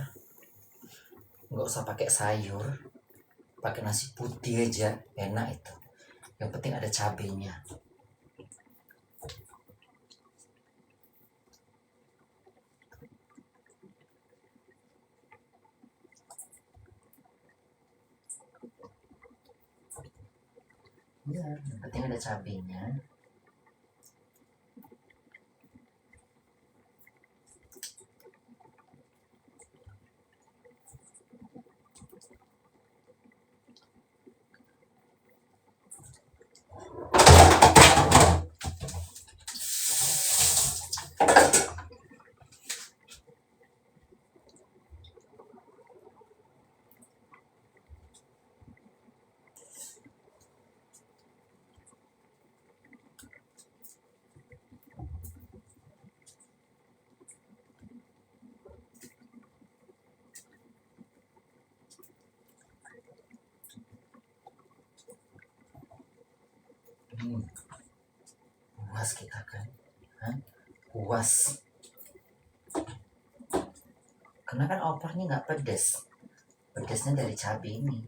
nggak usah pakai sayur, pakai nasi putih aja enak itu. Yang penting ada cabenya. Ya, yang penting ada cabenya. Puas kita kan, puas. Karena kan opornya nggak pedes, pedesnya dari cabai ini.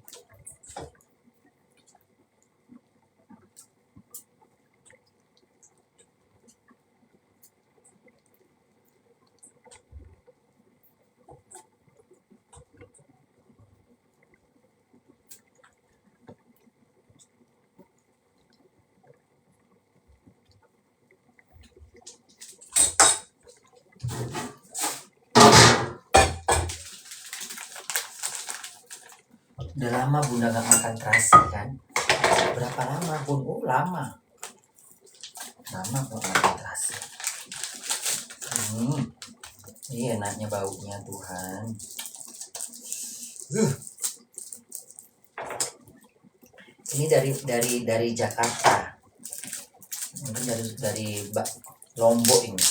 Udah lama Bunda gak makan terasi kan? Berapa lama Bun? Lama. Lama kok makan terasi. Ini enaknya baunya Tuhan. Ini dari Jakarta. Mungkin dari Lombok ini.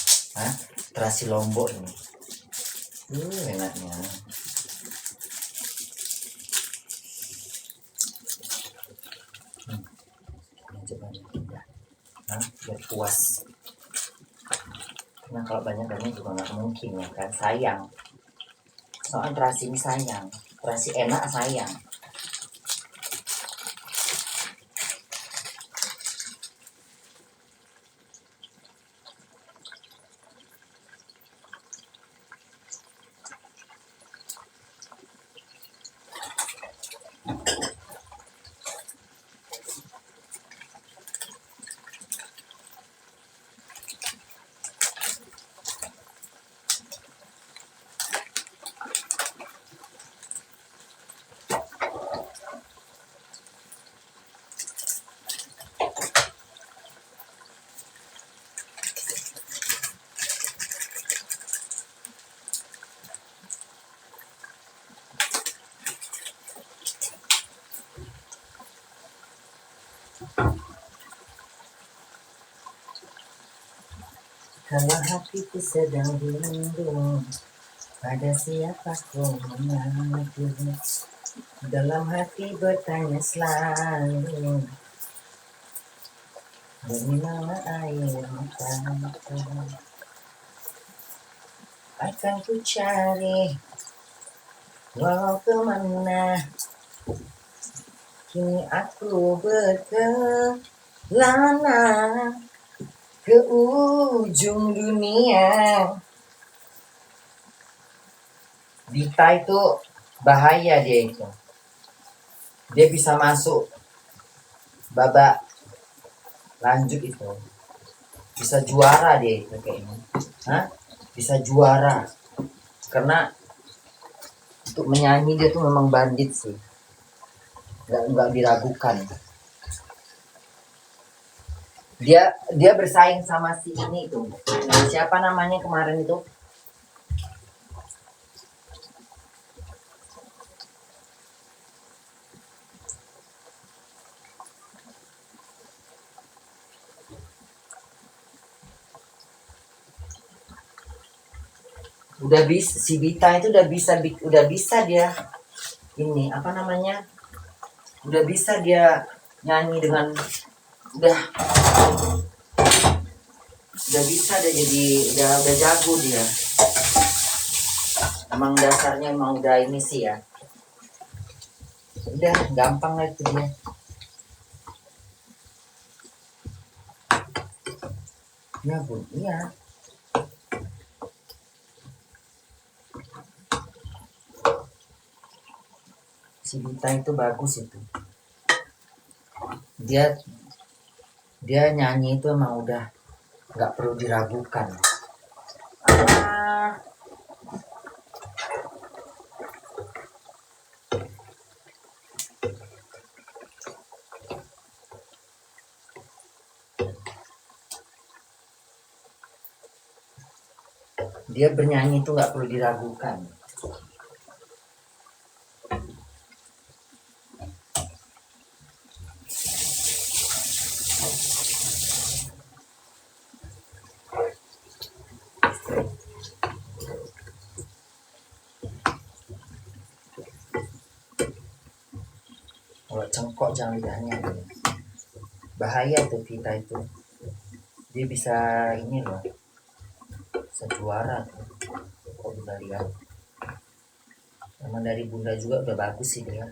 Terasi Lombok ini. Enaknya. Coba pindah, biar puas. Karena kalau banyak juga nggak mungkin ya kan, sayang. Soalnya terasi ini sayang, terasi enak sayang. Kalau hatiku sedang rindu, pada siapa ku mengadu? Dalam hati bertanya selalu, demi nama air mataku. Akan ku cari walau kemana, kini aku berkelana ke ujung dunia. Dita itu bahaya, dia itu. Dia bisa masuk babak lanjut itu. Bisa juara dia itu kayaknya. Bisa juara. Karena untuk menyanyi dia tuh memang bandit sih. Nggak diragukan. Dia bersaing sama si ini tuh. Siapa namanya kemarin itu? Si Bita itu udah bisa dia ini apa namanya? Udah bisa dia nyanyi dengan udah bisa dia jadi udah jago dia. Emang dasarnya emang udah ini sih ya. Udah gampang lah itu dia. Ya bun, iya. Si Dita itu bagus itu. Dia nyanyi itu emang udah nggak perlu diragukan. Ah, dia bernyanyi itu nggak perlu diragukan. Kalau cengkok jangan lidahnya, bahaya tuh Vita itu. Dia bisa ini loh, bisa juara tuh. Kok Bunda lihat, emang dari Bunda juga udah bagus sih dia.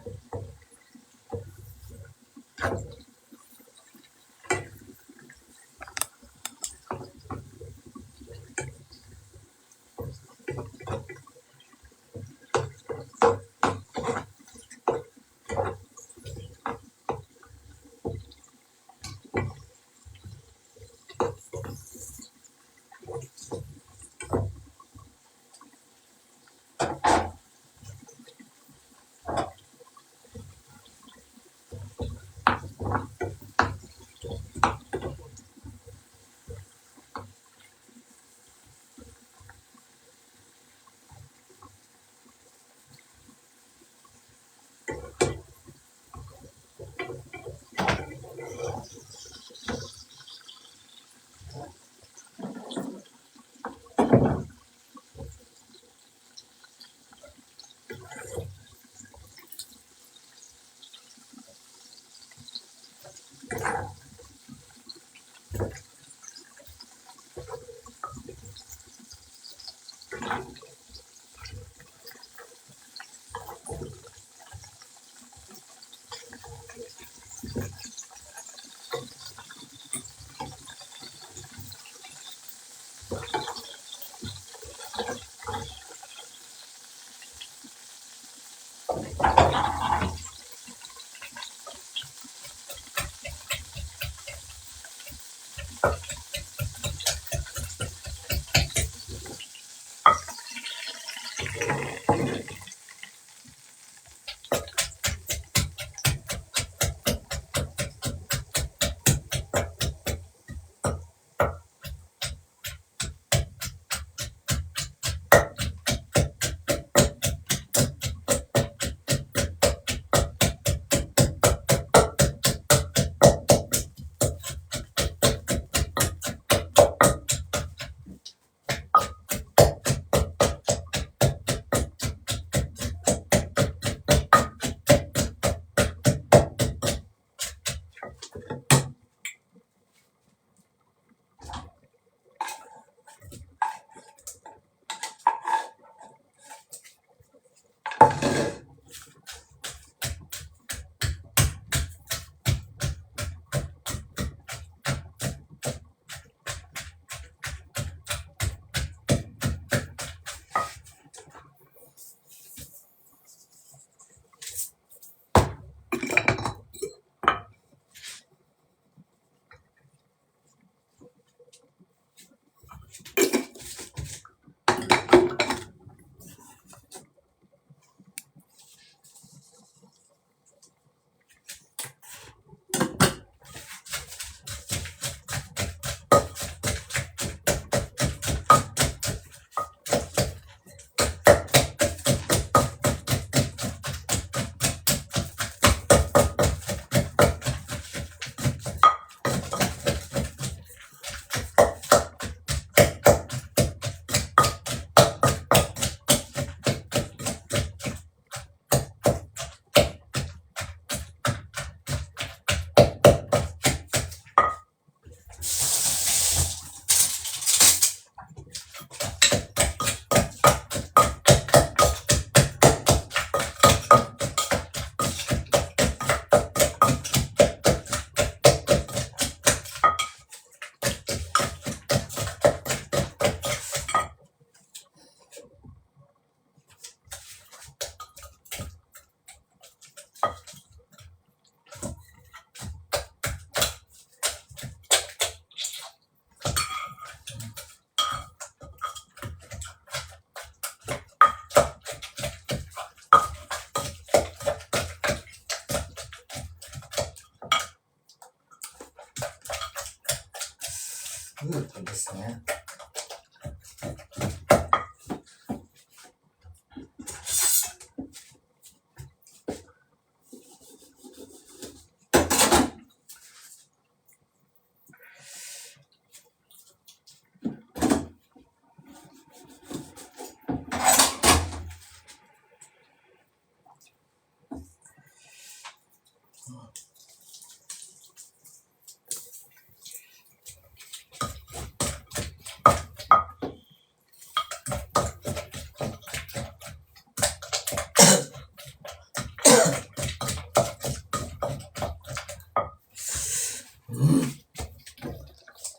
Pedesnya.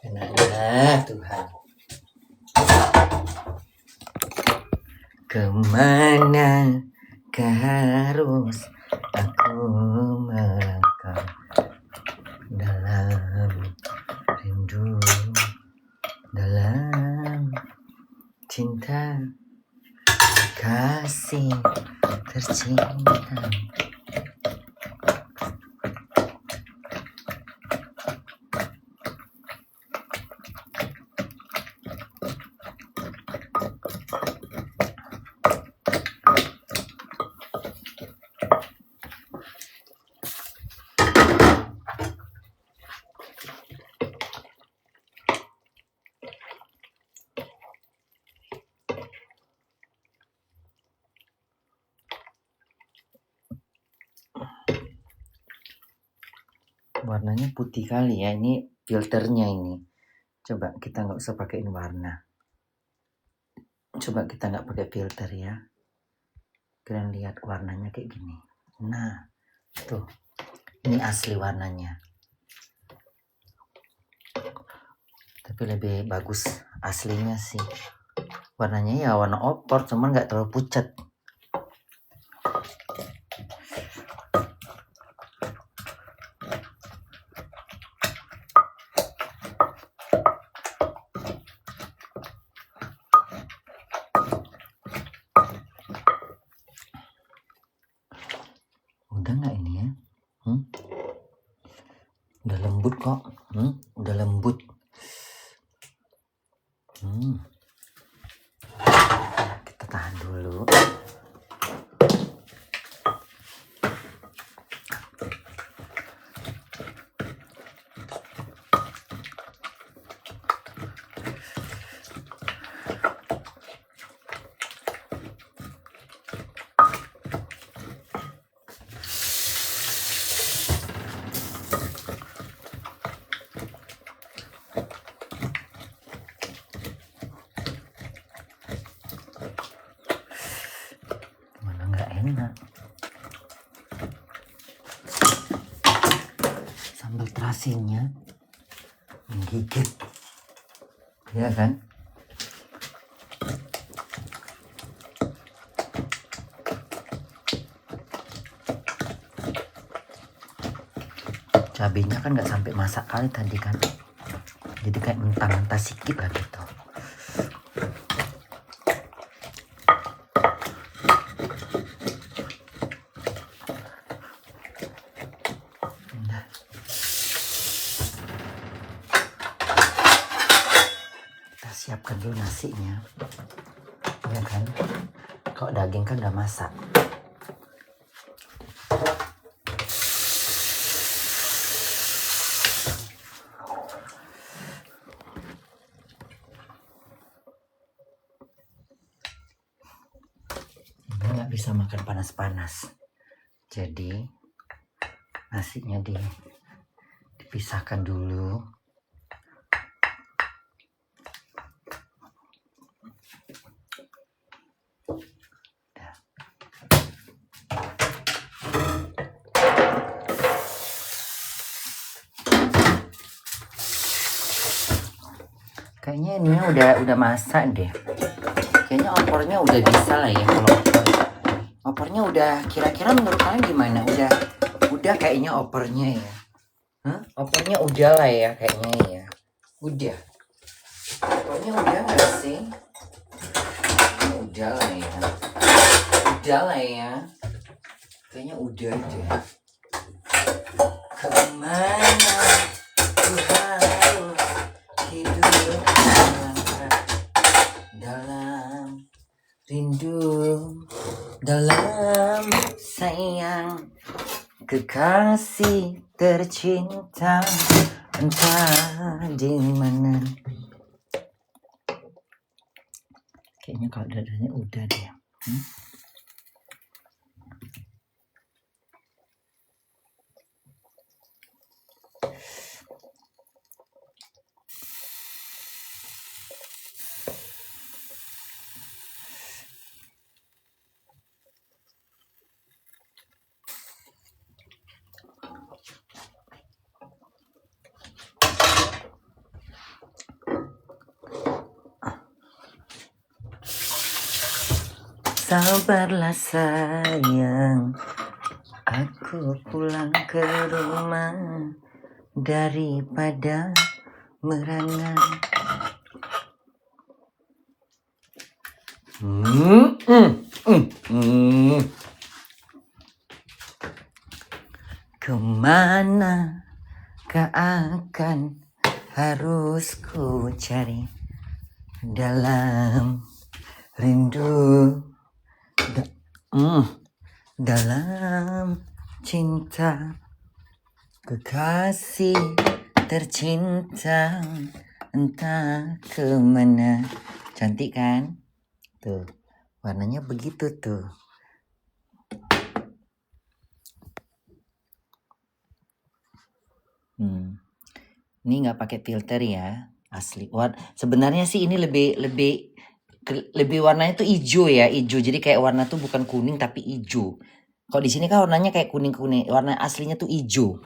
Enaknya Tuhan. Kemana harus aku melangkah dalam rindu, dalam cinta, kasih tercinta. Warnanya putih kali ya, ini filternya ini. Coba kita nggak usah pakein warna. Coba kita nggak pakai filter ya. Kalian lihat warnanya kayak gini. Nah, tuh. Ini asli warnanya. Tapi lebih bagus aslinya sih. Warnanya ya warna opor, cuman nggak terlalu pucat. Udah nggak ini ya? Udah lembut kok. Udah lembut. Kita tahan dulu. Enak sambal terasinya menggigit ya kan. Cabenya kan nggak sampai masak kali tadi kan, jadi kayak mentah-mentah sedikit lah gitu. Siapkan dulu nasinya ya kan, kalau daging kan udah masak. Ini nggak bisa makan panas-panas, jadi nasinya dipisahkan dulu. Kayaknya ini udah masak deh. Kayaknya opornya udah bisa lah ya. Kalau opornya udah, kira-kira menurut kalian gimana? Udah kayaknya opornya ya. Opornya udah lah ya kayaknya ya. Udah. Opornya udah nggak sih? Udah lah ya. Udah lah ya. Kayaknya udah deh. Kemana Tuhan hidup Kekasih tercinta entah di mana. Kayaknya kalau dadanya udah deh. Sabarlah sayang, aku pulang ke rumah daripada merana. Kemana kau akan harus ku cari dalam rindu, dalam cinta. Kekasih tercinta entah kemana. Cantik kan? Tuh, warnanya begitu tuh. Ini nggak pakai filter ya, asli. Sebenarnya sih ini lebih warnanya tuh hijau ya, hijau. Jadi kayak warna tuh bukan kuning tapi hijau. Kalau di sini kan warnanya kayak kuning-kuning, warna aslinya tuh hijau,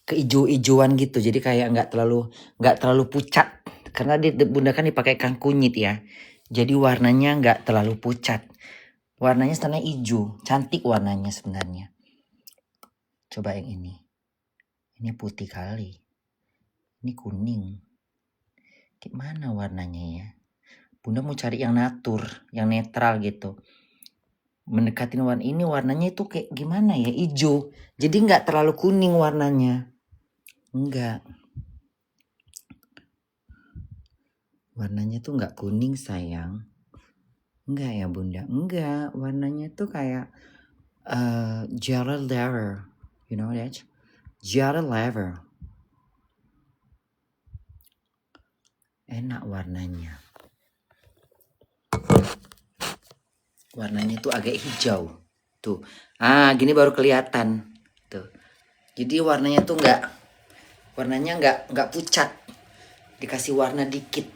kehijau-hijauan gitu. Jadi kayak nggak terlalu pucat, karena bunda kan dipakaikan kunyit ya. Jadi warnanya nggak terlalu pucat. Warnanya sebenarnya hijau, cantik warnanya sebenarnya. Coba yang ini putih kali. Ini kuning. Gimana warnanya ya? Bunda mau cari yang natur, yang netral gitu. Mendekatin warna ini, warnanya itu kayak gimana ya? Hijau. Jadi nggak terlalu kuning warnanya. Enggak. Warnanya tuh nggak kuning sayang. Enggak ya bunda? Enggak. Warnanya tuh kayak Jara Leather. You know that? Jara Leather. Enak warnanya. Warnanya tuh agak hijau. Tuh. Gini baru kelihatan. Tuh. Jadi warnanya tuh warnanya nggak pucat. Dikasih warna dikit.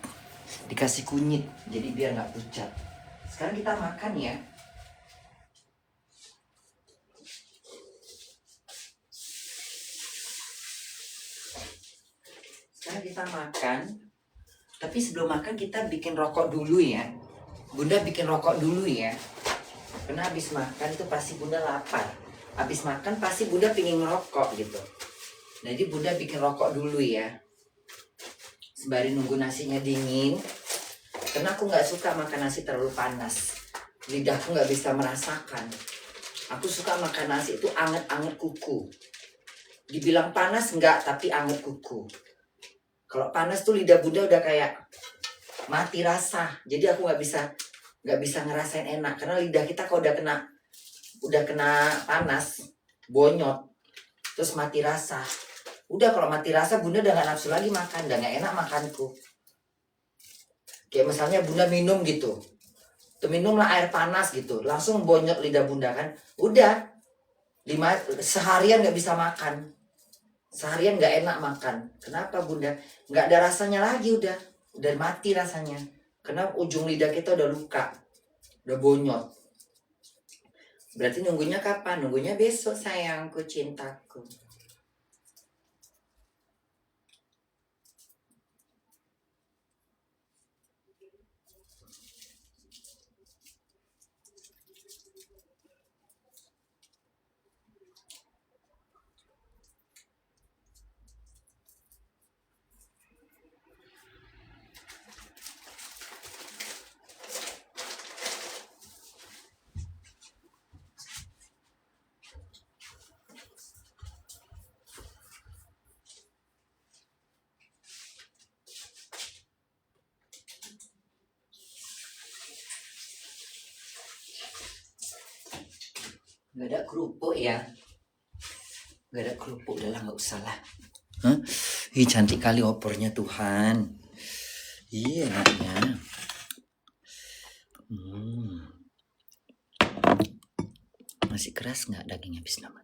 Dikasih kunyit. Jadi biar nggak pucat. Sekarang kita makan ya. Sekarang kita makan. Tapi sebelum makan kita bikin rokok dulu ya. Bunda bikin rokok dulu ya. Karena habis makan itu pasti bunda lapar. Habis makan pasti bunda pingin ngerokok gitu. Jadi bunda bikin rokok dulu ya. Sembari nunggu nasinya dingin. Karena aku gak suka makan nasi terlalu panas. Lidahku gak bisa merasakan. Aku suka makan nasi itu anget-anget kuku. Dibilang panas enggak, tapi anget kuku. Kalau panas tuh lidah bunda udah kayak mati rasa. Jadi aku nggak bisa ngerasain enak. Karena lidah kita kalau udah kena panas, bonyot, terus mati rasa. Udah kalau mati rasa bunda udah nggak nafsu lagi makan, udah nggak enak makanku. Kayak misalnya bunda minum gitu, minumlah air panas gitu, langsung bonyot lidah bunda kan. Udah seharian nggak bisa makan. Seharian nggak enak makan. Kenapa bunda? Nggak ada rasanya lagi udah mati rasanya. Karena ujung lidah kita udah luka, udah bonyot. Berarti nunggunya kapan? Nunggunya besok sayangku, cintaku. Nggak ada kerupuk ya. Gak ada kerupuk, udah lah, nggak usah lah. Hah? Ih, cantik kali opornya Tuhan. Iya enaknya. Masih keras nggak dagingnya Bismillah?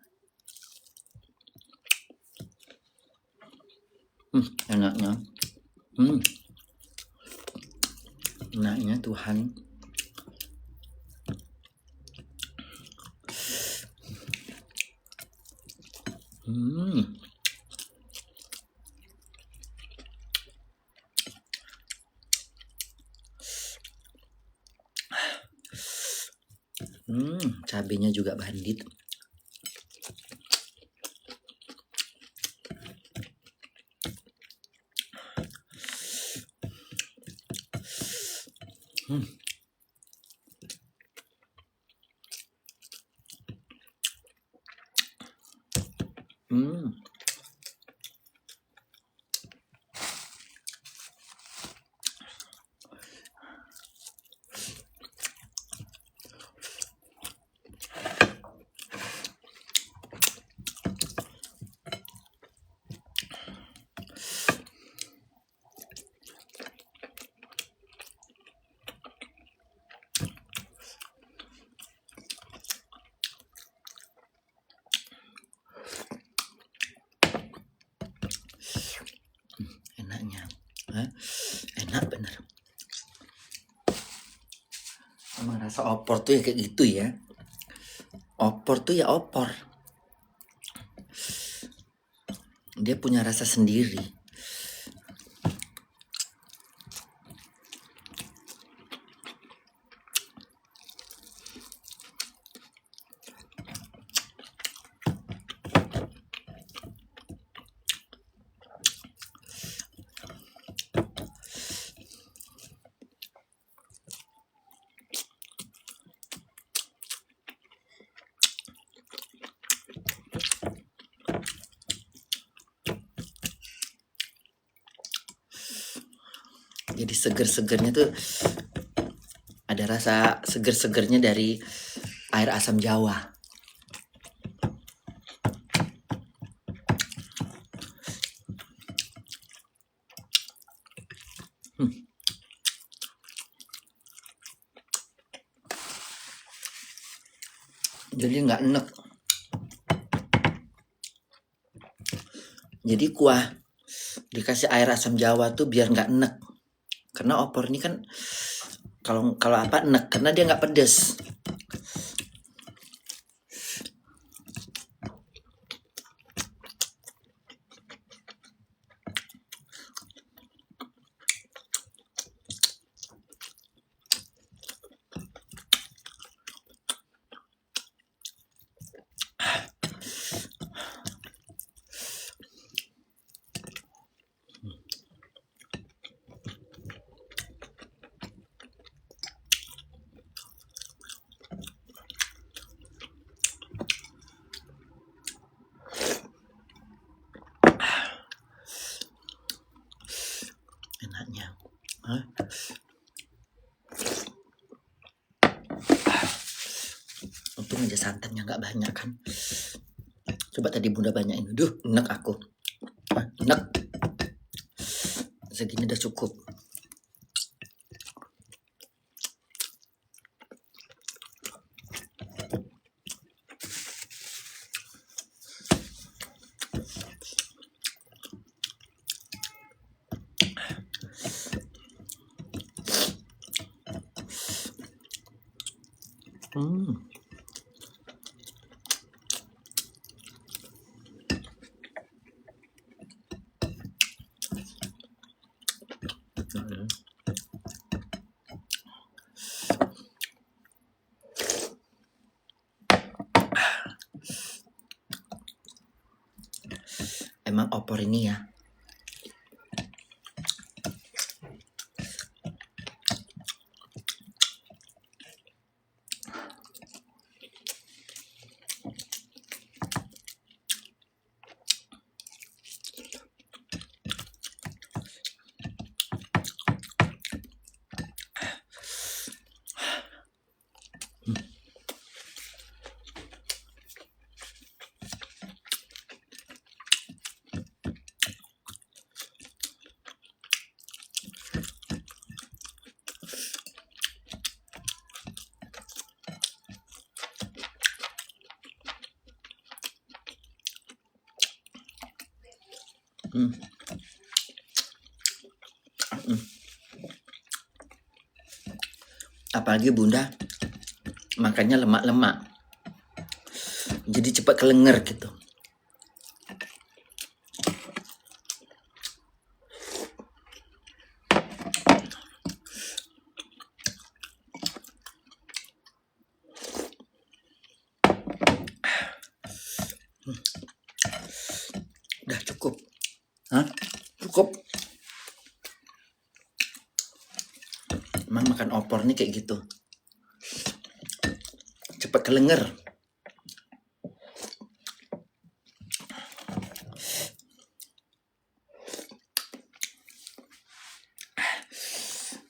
Enaknya. Enaknya Tuhan. Cabenya juga bandit. Enaknya. Enak bener. Emang rasa opor tuh ya kayak gitu ya. Opor tuh ya opor. Dia punya rasa sendiri. Jadi seger-segernya tuh ada rasa seger-segernya dari air asam Jawa. Jadi nggak enek. Jadi kuah dikasih air asam Jawa tuh biar nggak enek. Karena opor ini kan kalau apa enek karena dia nggak pedes. Enaknya. Untung aja santannya nggak banyak kan. Coba tadi bunda banyakin. Duh, enak aku. Enak. Segini udah cukup. Emang opor ini ya Hmm. Apalagi bunda makannya lemak-lemak, jadi cepat kelenger gitu. Udah cukup. Hah? Cukup. Emang makan opor nih kayak gitu, cepat kelenger.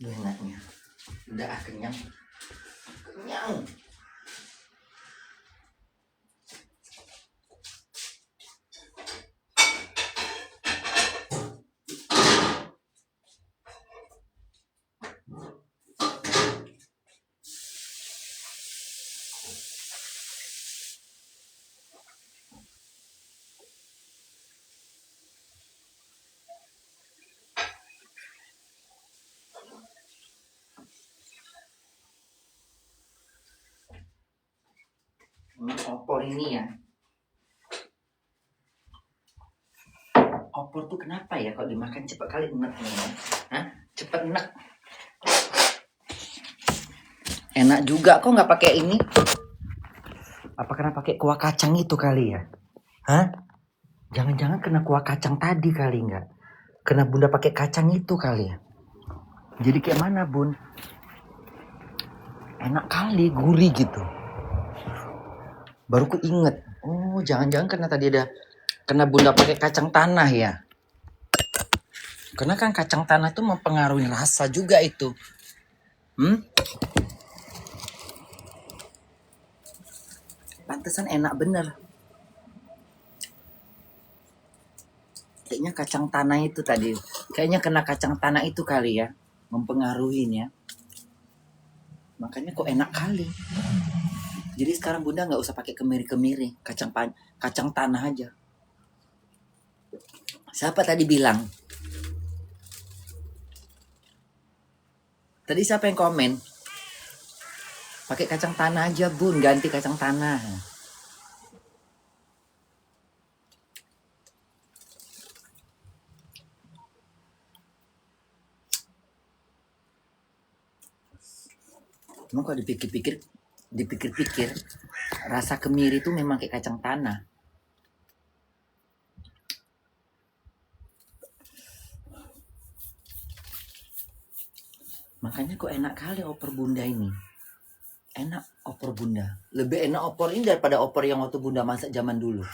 Udah enaknya. Udah kenyang. Kenyang. Opor ini ya. Opor tuh kenapa ya kalau dimakan cepat kali enak nih ya? Hah? Cepat enak. Enak juga kok nggak pakai ini? Apa karena pakai kuah kacang itu kali ya? Hah? Jangan-jangan kena kuah kacang tadi kali nggak? Kena bunda pakai kacang itu kali ya? Jadi kayak mana bun? Enak kali, gurih gitu. Baru ku inget. Oh, jangan-jangan karena tadi ada kena bunda pakai kacang tanah ya? Karena kan kacang tanah itu mempengaruhi rasa juga itu. Pantesan enak bener. Kayaknya kacang tanah itu tadi. Kayaknya kena kacang tanah itu kali ya. Mempengaruhinya. Makanya kok enak kali. Jadi sekarang bunda nggak usah pakai kemiri-kemiri. Kacang tanah aja. Siapa tadi bilang? Tadi siapa yang komen? Pakai kacang tanah aja bun. Ganti kacang tanah. Emang kalau dipikir-pikir, rasa kemiri itu memang kayak kacang tanah. Makanya kok enak kali opor bunda ini. Enak opor bunda. Lebih enak opor ini daripada opor yang waktu bunda masak zaman dulu.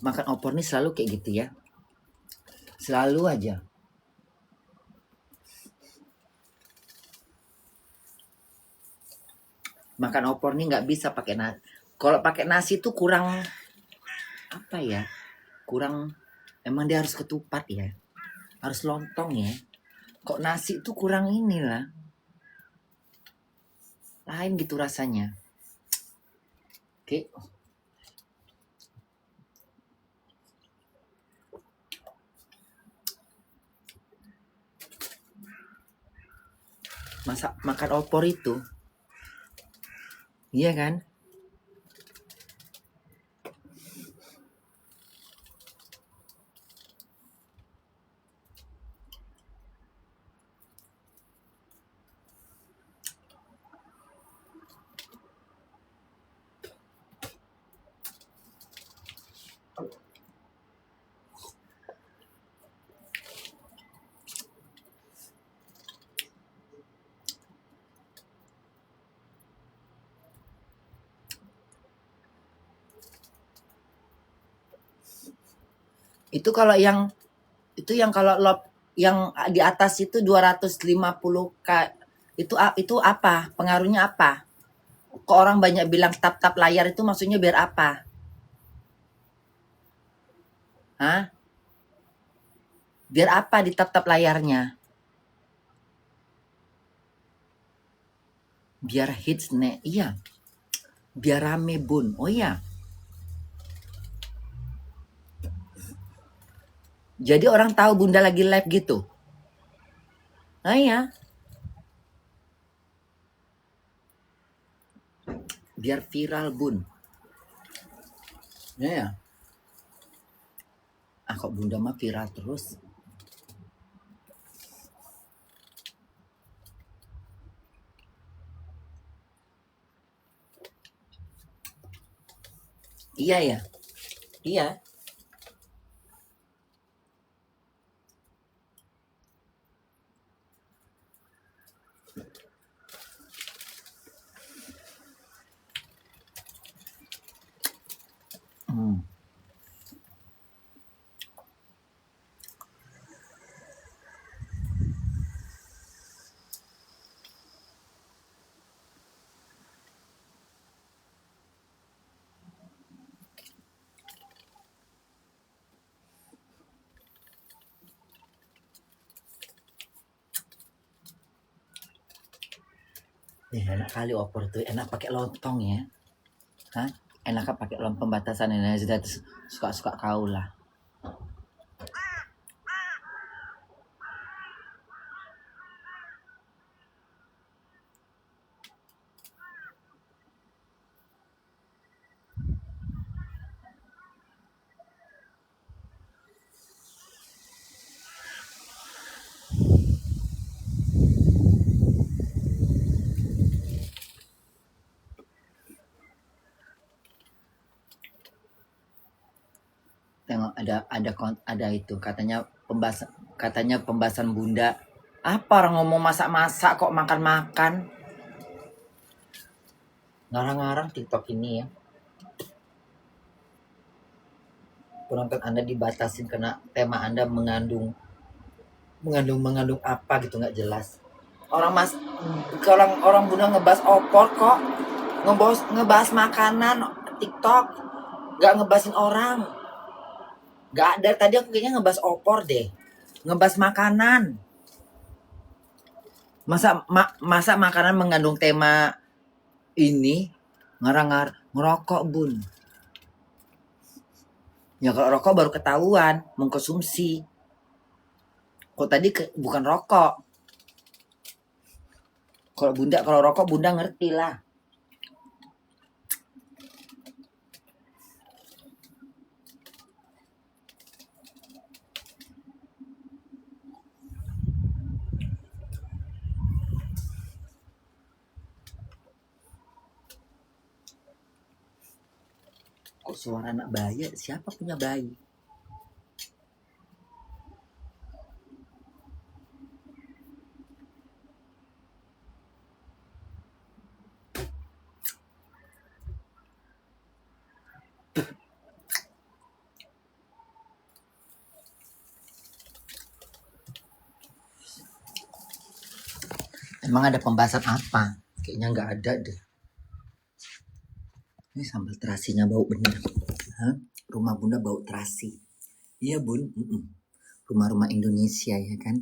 Makan opor ini selalu kayak gitu ya. Selalu aja. Makan opor nih nggak bisa pakai nasi. Kalau pakai nasi tuh kurang apa ya? Kurang, emang dia harus ketupat ya. Harus lontong ya. Kok nasi tuh kurang inilah. Lain gitu rasanya. Oke. Makan opor itu. Iya kan? Itu kalau yang kalau yang di atas itu 250K itu apa? Pengaruhnya apa? Kok orang banyak bilang tap-tap layar itu maksudnya biar apa? Hah? Biar apa di tap-tap layarnya? Biar hits nek. Iya. Biar rame bun. Oh iya. Jadi orang tahu bunda lagi live gitu. Nah iya. Biar viral bun. Iya. Ah kok bunda mah viral terus. Iya ya. Iya. Hmm. Enak kali opor tuh. Enak pakai lontong ya. Hah? Enak kan pakai lontong pembatasan ini. Sudah suka-suka kau lah. Tengok ada itu katanya pembahasan bunda. Apa orang ngomong masak-masak kok makan-makan? Ngarang-ngarang TikTok ini ya. Penonton Anda dibatasin karena tema Anda mengandung apa gitu nggak jelas. Orang bunda ngebahas opor kok, ngebahas makanan TikTok, nggak ngebahasin orang. Nggak ada, tadi aku kayaknya ngebahas opor deh, ngebahas makanan. Masa makanan mengandung tema ini ngerokok bun. Ya kalau rokok baru ketahuan mengkonsumsi. Kok tadi bukan rokok. Kalau rokok bunda ngerti lah. Kok suara anak bayi? Siapa punya bayi? Emang ada pembahasan apa? Kayaknya nggak ada deh. Ini sambal terasinya bau bener. Hah? Rumah bunda bau terasi. Iya bun. Rumah-rumah Indonesia ya kan.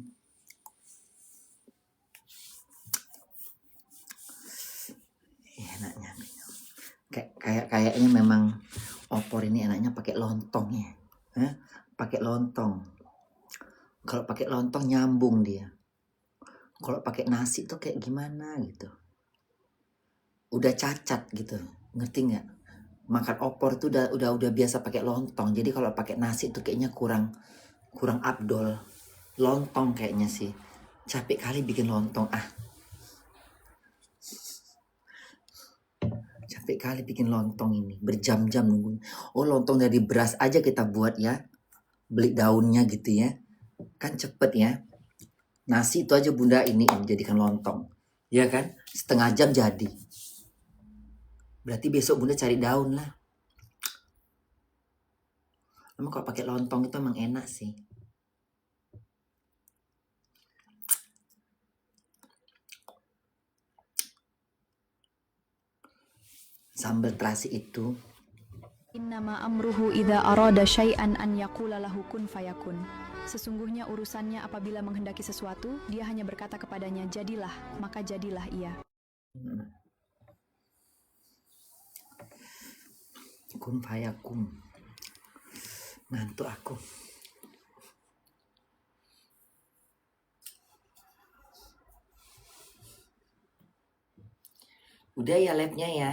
Enaknya. Kayaknya memang opor ini enaknya pakai lontong ya. Hah? Pakai lontong. Kalau pakai lontong nyambung dia. Kalau pakai nasi tuh kayak gimana gitu. Udah cacat gitu. Ngerti nggak? Makan opor tuh udah biasa pakai lontong. Jadi kalau pakai nasi tuh kayaknya kurang abdol. Lontong kayaknya sih. Capek kali bikin lontong. Capek kali bikin lontong ini. Berjam-jam nungguin. Oh lontong dari beras aja kita buat ya. Beli daunnya gitu ya. Kan cepet ya. Nasi itu aja bunda ini jadikan lontong. Ya kan? Setengah jam jadi. Berarti besok bunda cari daun lah. Emang kalau pakai lontong itu emang enak sih. Sambal terasi itu. Innama amruhu idza arada syai'an an yaqula lahu kun fayakun. Sesungguhnya urusannya apabila menghendaki sesuatu, dia hanya berkata kepadanya jadilah, maka jadilah ia. Kun fayakum. Ngantuk aku. Udah ya labnya ya.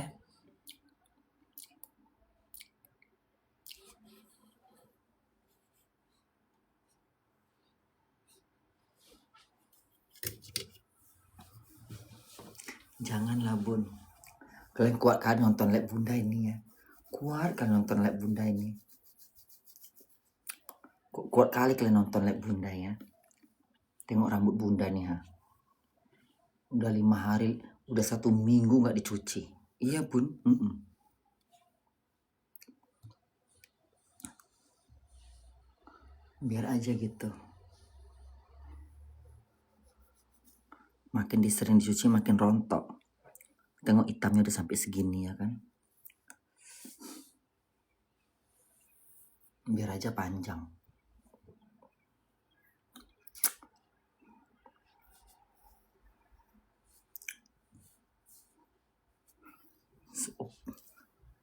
Janganlah Bun. Kalian kuat kan nonton lab bunda ini ya? Kuat kan nonton lab bunda ini? Kuat kali kalian nonton lab bunda ya? Tengok rambut bunda nih ha. Udah 5 hari, udah 1 minggu gak dicuci. Iya Bun. Biar aja gitu. Makin disering dicuci makin rontok. Tengok hitamnya udah sampai segini ya kan. Biar aja panjang.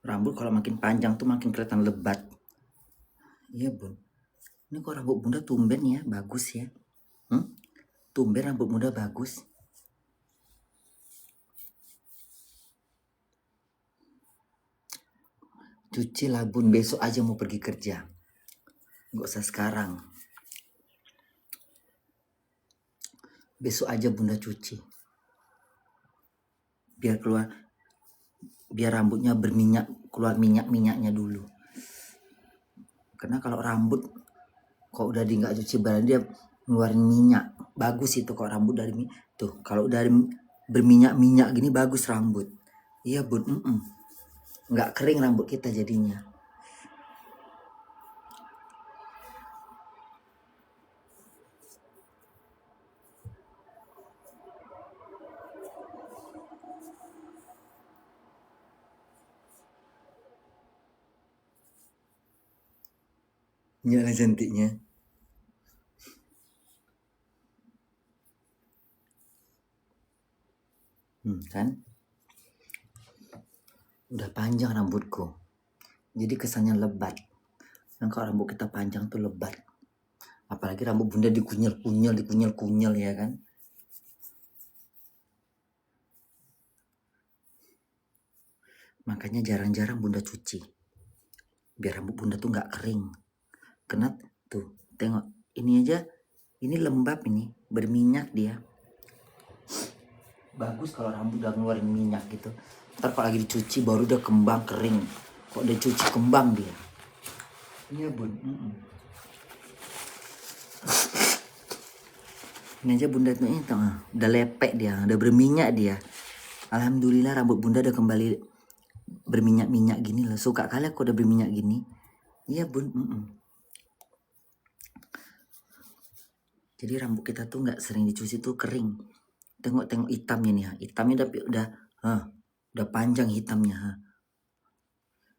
Rambut kalau makin panjang tuh makin kelihatan lebat. Iya Bun. Ini kok rambut bunda tumben ya, bagus ya. Tumben rambut bunda bagus. Cuci lah Bun, besok aja mau pergi kerja. Gak usah sekarang. Besok aja bunda cuci. Biar rambutnya berminyak, keluar minyak-minyaknya dulu. Karena kalau rambut kok udah nggak cuci berarti dia ngeluarin minyak. Bagus itu kok rambut dari tuh. Kalau dari berminyak-minyak gini bagus rambut. Iya Bun, nggak kering rambut kita jadinya. Nyala cantiknya. Kan? Udah panjang rambutku. Jadi kesannya lebat. Dan kalau rambut kita panjang tuh lebat. Apalagi rambut bunda dikunyel-kunyel ya kan. Makanya jarang-jarang bunda cuci. Biar rambut bunda tuh gak kering. Kena tuh, tengok. Ini aja, ini lembab ini. Berminyak dia. Bagus kalau rambut udah ngeluarin minyak gitu. Ntar kalau lagi dicuci baru udah kembang kering. Kok udah cuci kembang dia. Iya Bun. Ini aja bunda tuh udah lepek dia, udah berminyak dia. Alhamdulillah rambut bunda udah kembali berminyak-minyak gini loh. Suka kali aku udah berminyak gini. Iya Bun. Jadi rambut kita tuh nggak sering dicuci tuh kering. Tengok hitamnya nih ha. Hitamnya udah panjang hitamnya ha.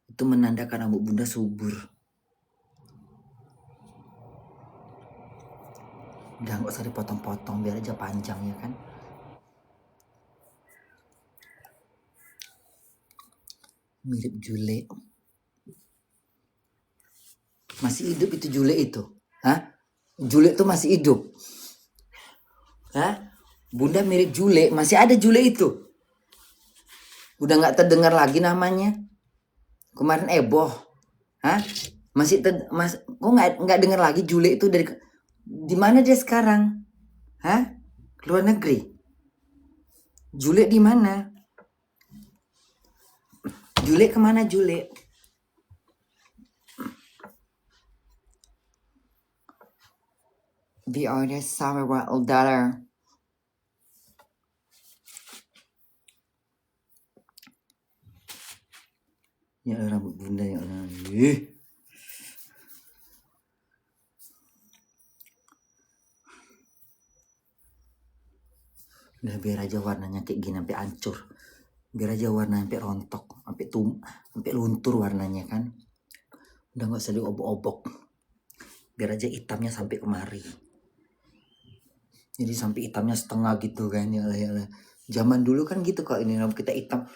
Itu menandakan rambut bunda subur. Udah nggak usah dipotong-potong, biar aja panjang ya kan. Mirip Jule. Masih hidup itu Jule itu? Hah? Jule itu masih hidup? Hah? Bunda mirip Jule, masih ada Jule itu? Udah nggak terdengar lagi namanya? Kemarin Eboh. Hah? Kok nggak dengar lagi Jule itu dari di mana dia sekarang? Hah? Luar negeri? Jule di mana? Jule kemana Jule? The oldest $1 dollar. Ya rambut bunda ya Allah. Udah biar aja warnanya kayak gini sampai hancur. Biar aja warnanya sampai rontok, sampai luntur warnanya kan. Udah nggak usah diobok-obok. Biar aja hitamnya sampai kemari. Jadi sampai hitamnya setengah gitu kan ya Allah. Zaman dulu kan gitu kalau ini rambut kita hitam.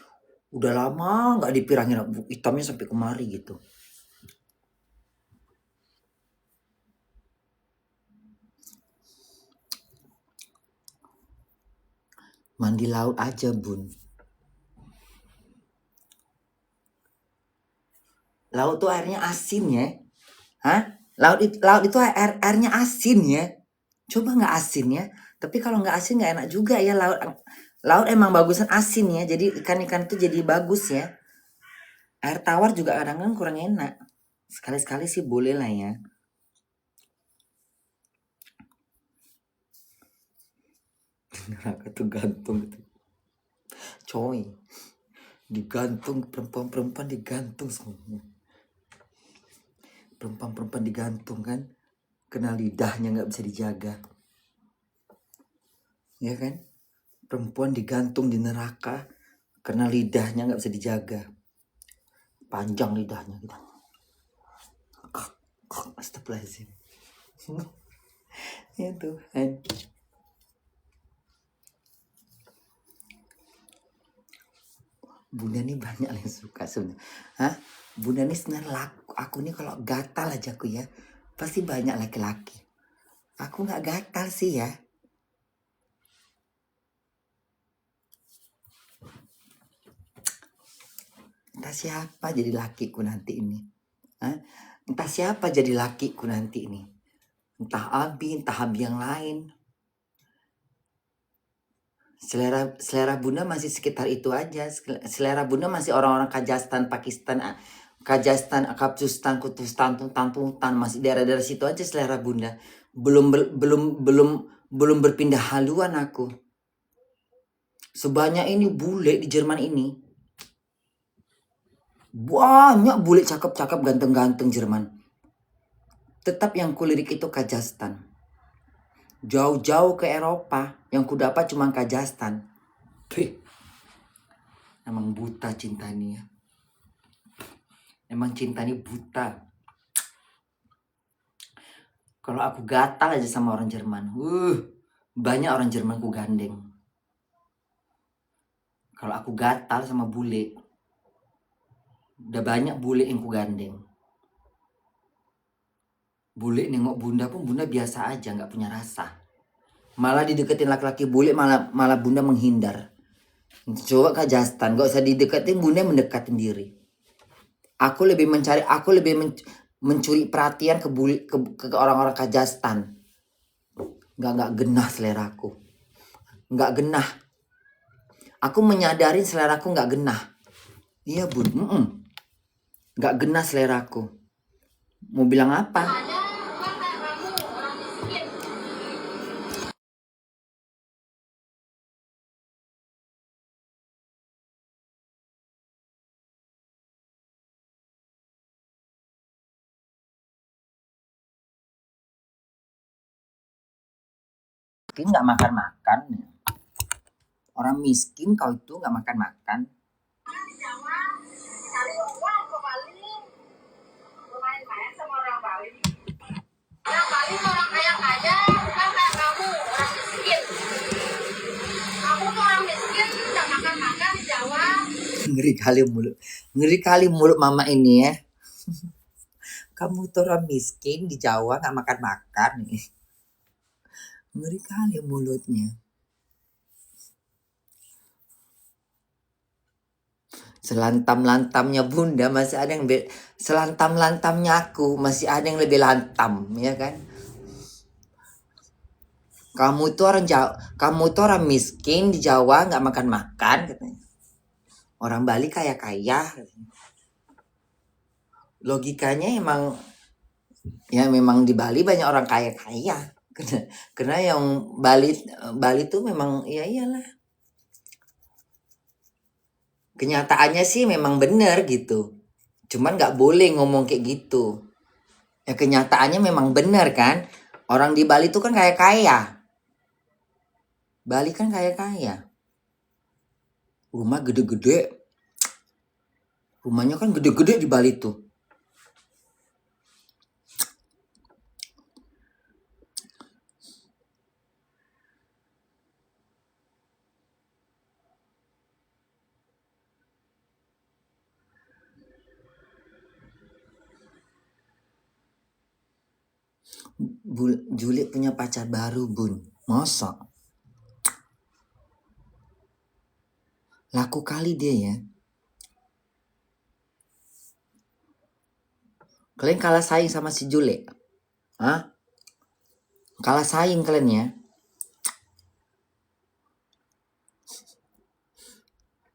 Udah lama nggak dipirangin rambut hitamnya sampai kemari gitu. Mandi laut aja bun. Laut tuh airnya asin ya. Hah? Laut itu airnya asin ya. Coba nggak asin ya. Tapi kalau nggak asin nggak enak juga ya laut. Laut emang bagusan asin ya. Jadi ikan-ikan itu jadi bagus ya. Air tawar juga kadang-kadang kurang enak. Sekali-sekali sih boleh lah ya. Neraka tuh gantung gitu. Coy. Digantung perempuan-perempuan digantung semua. Perempuan-perempuan digantung kan. Kena lidahnya nggak bisa dijaga. Ya kan? Perempuan digantung di neraka karena lidahnya nggak bisa dijaga. Panjang lidahnya gitu. Astagfirullahaladzim. Ya Tuhan. Bunda nih banyak yang suka sebenarnya. Hah? Bunda nih sebenarnya aku nih kalau gatal aja aku ya. Pasti banyak laki-laki. Aku nggak gatal sih ya. Entah siapa jadi lakiku nanti ini. Hah? Entah siapa jadi lakiku nanti ini. Entah Abi yang lain. Selera Bunda masih sekitar itu aja. Selera Bunda masih orang-orang Kajastan, Pakistan, Kajastan, Kapustan, Kutustan, Tantutan, masih daerah-daerah situ aja selera Bunda. Belum berpindah haluan aku. Sebanyak ini bule di Jerman ini. Banyak bule cakep-cakep, ganteng-ganteng Jerman. Tetap yang kulirik itu Kajastan. Jauh-jauh ke Eropa, yang kudapat cuma Kajastan. Emang buta cinta ini ya. Emang cinta ini buta. Kalau aku gatal aja sama orang Jerman. Banyak orang Jerman ku gandeng. Kalau aku gatal sama bule. Udah banyak bule yang ku gandeng. Bule nengok Bunda pun Bunda biasa aja, nggak punya rasa. Malah dideketin laki-laki bule malah Bunda menghindar. Coba Kajastan, gak usah dideketin, Bunda mendekatin diri. Aku lebih mencuri perhatian ke orang-orang Kajastan. Nggak genah seleraku. Nggak genah. Aku menyadari seleraku nggak genah. Iya bun, nggak genah seleraku. Mau bilang apa? Miskin nggak makan-makan. Orang miskin kau itu nggak makan-makan. Ngeri kali mulut mama ini ya. Kamu tuh orang miskin di Jawa nggak makan-makan nih. Ngeri kali mulutnya. Selantam-lantamnya Bunda masih ada yang selantam-lantamnya aku masih ada yang lebih lantam, ya kan? Kamu tuh orang miskin di Jawa nggak makan-makan katanya. Orang Bali kaya-kaya. Logikanya emang ya memang di Bali banyak orang kaya-kaya. Karena yang Bali tuh memang ya iyalah. Kenyataannya sih memang benar gitu. Cuman nggak boleh ngomong kayak gitu. Ya kenyataannya memang benar kan. Orang di Bali tuh kan kaya-kaya. Bali kan kaya-kaya. Rumah gede-gede. Rumahnya kan gede-gede di Bali tuh. Juli punya pacar baru, Bun. Masa? Laku kali dia ya. Kalian kalah saing sama si Juli. Hah? Kalah saing kalian ya.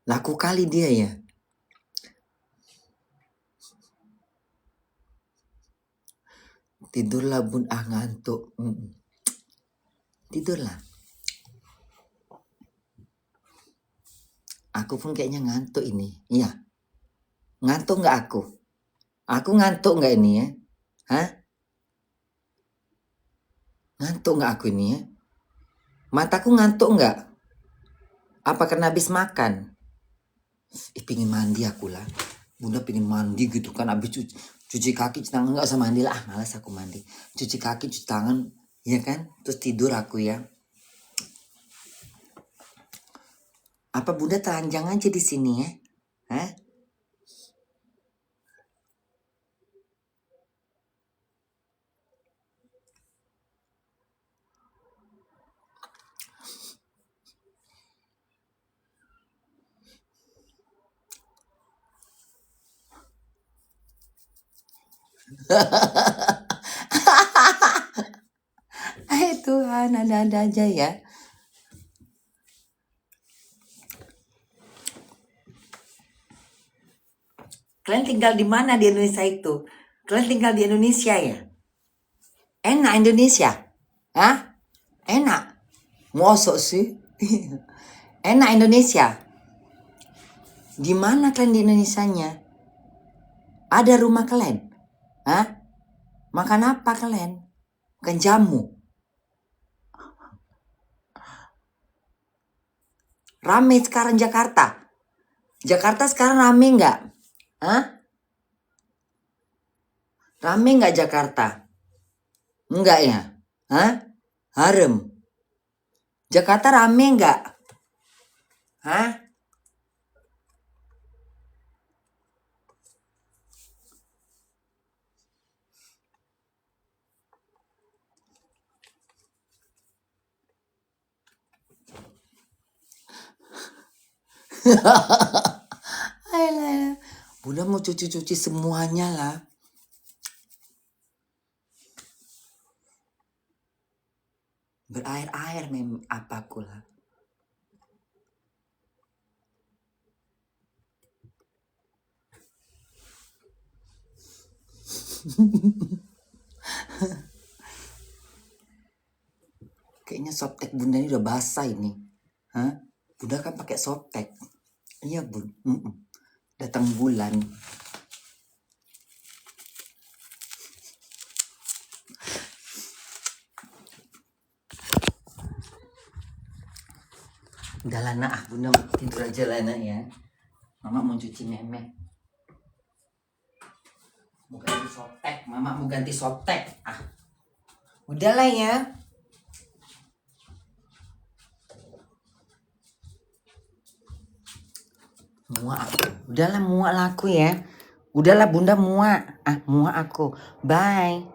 Laku kali dia ya. Tidurlah Bun, ngantuk. Tidurlah. Aku pun kayaknya ngantuk ini. Iya. Ngantuk nggak aku? Aku ngantuk nggak ini ya? Hah? Ngantuk nggak aku ini ya? Mataku ngantuk nggak? Apa karena habis makan? Pingin mandi aku lah. Bunda pingin mandi gitu kan. Habis cuci kaki, cuci tangan. Nggak usah mandi lah. Malas aku mandi. Cuci kaki, cuci tangan. Ya kan? Terus tidur aku ya. Apa Bunda telanjang aja di sini ya? Hah? Hai Tuhan, ada-ada aja ya. Kalian tinggal di mana di Indonesia itu? Kalian tinggal di Indonesia ya? Enak Indonesia? Hah? Enak? Mosok sih? Enak Indonesia? Di mana kalian di Indonesianya? Ada rumah kalian? Hah? Makan apa kalian? Makan jamu? Rame sekarang Jakarta? Jakarta sekarang rame nggak? Hah? Rame nggak Jakarta? Enggak ya? Hah? Harem? Jakarta rame nggak? Hah? Ayolah. Bunda mau cuci-cuci semuanya lah. Berair-air apaku lah. Kayaknya softtek Bunda ini udah basah ini. Hah? Bunda kan pakai softtek. Iya Bun. Datang bulan. Udah lah nak, Bunda tidur aja lah nak ya. Mama mau cuci memek. Mau ganti softtek. Mama mau ganti softtek. Udah lah ya. Muak aku. Udahlah muak lah aku ya. Udahlah Bunda muak. Muak aku. Bye.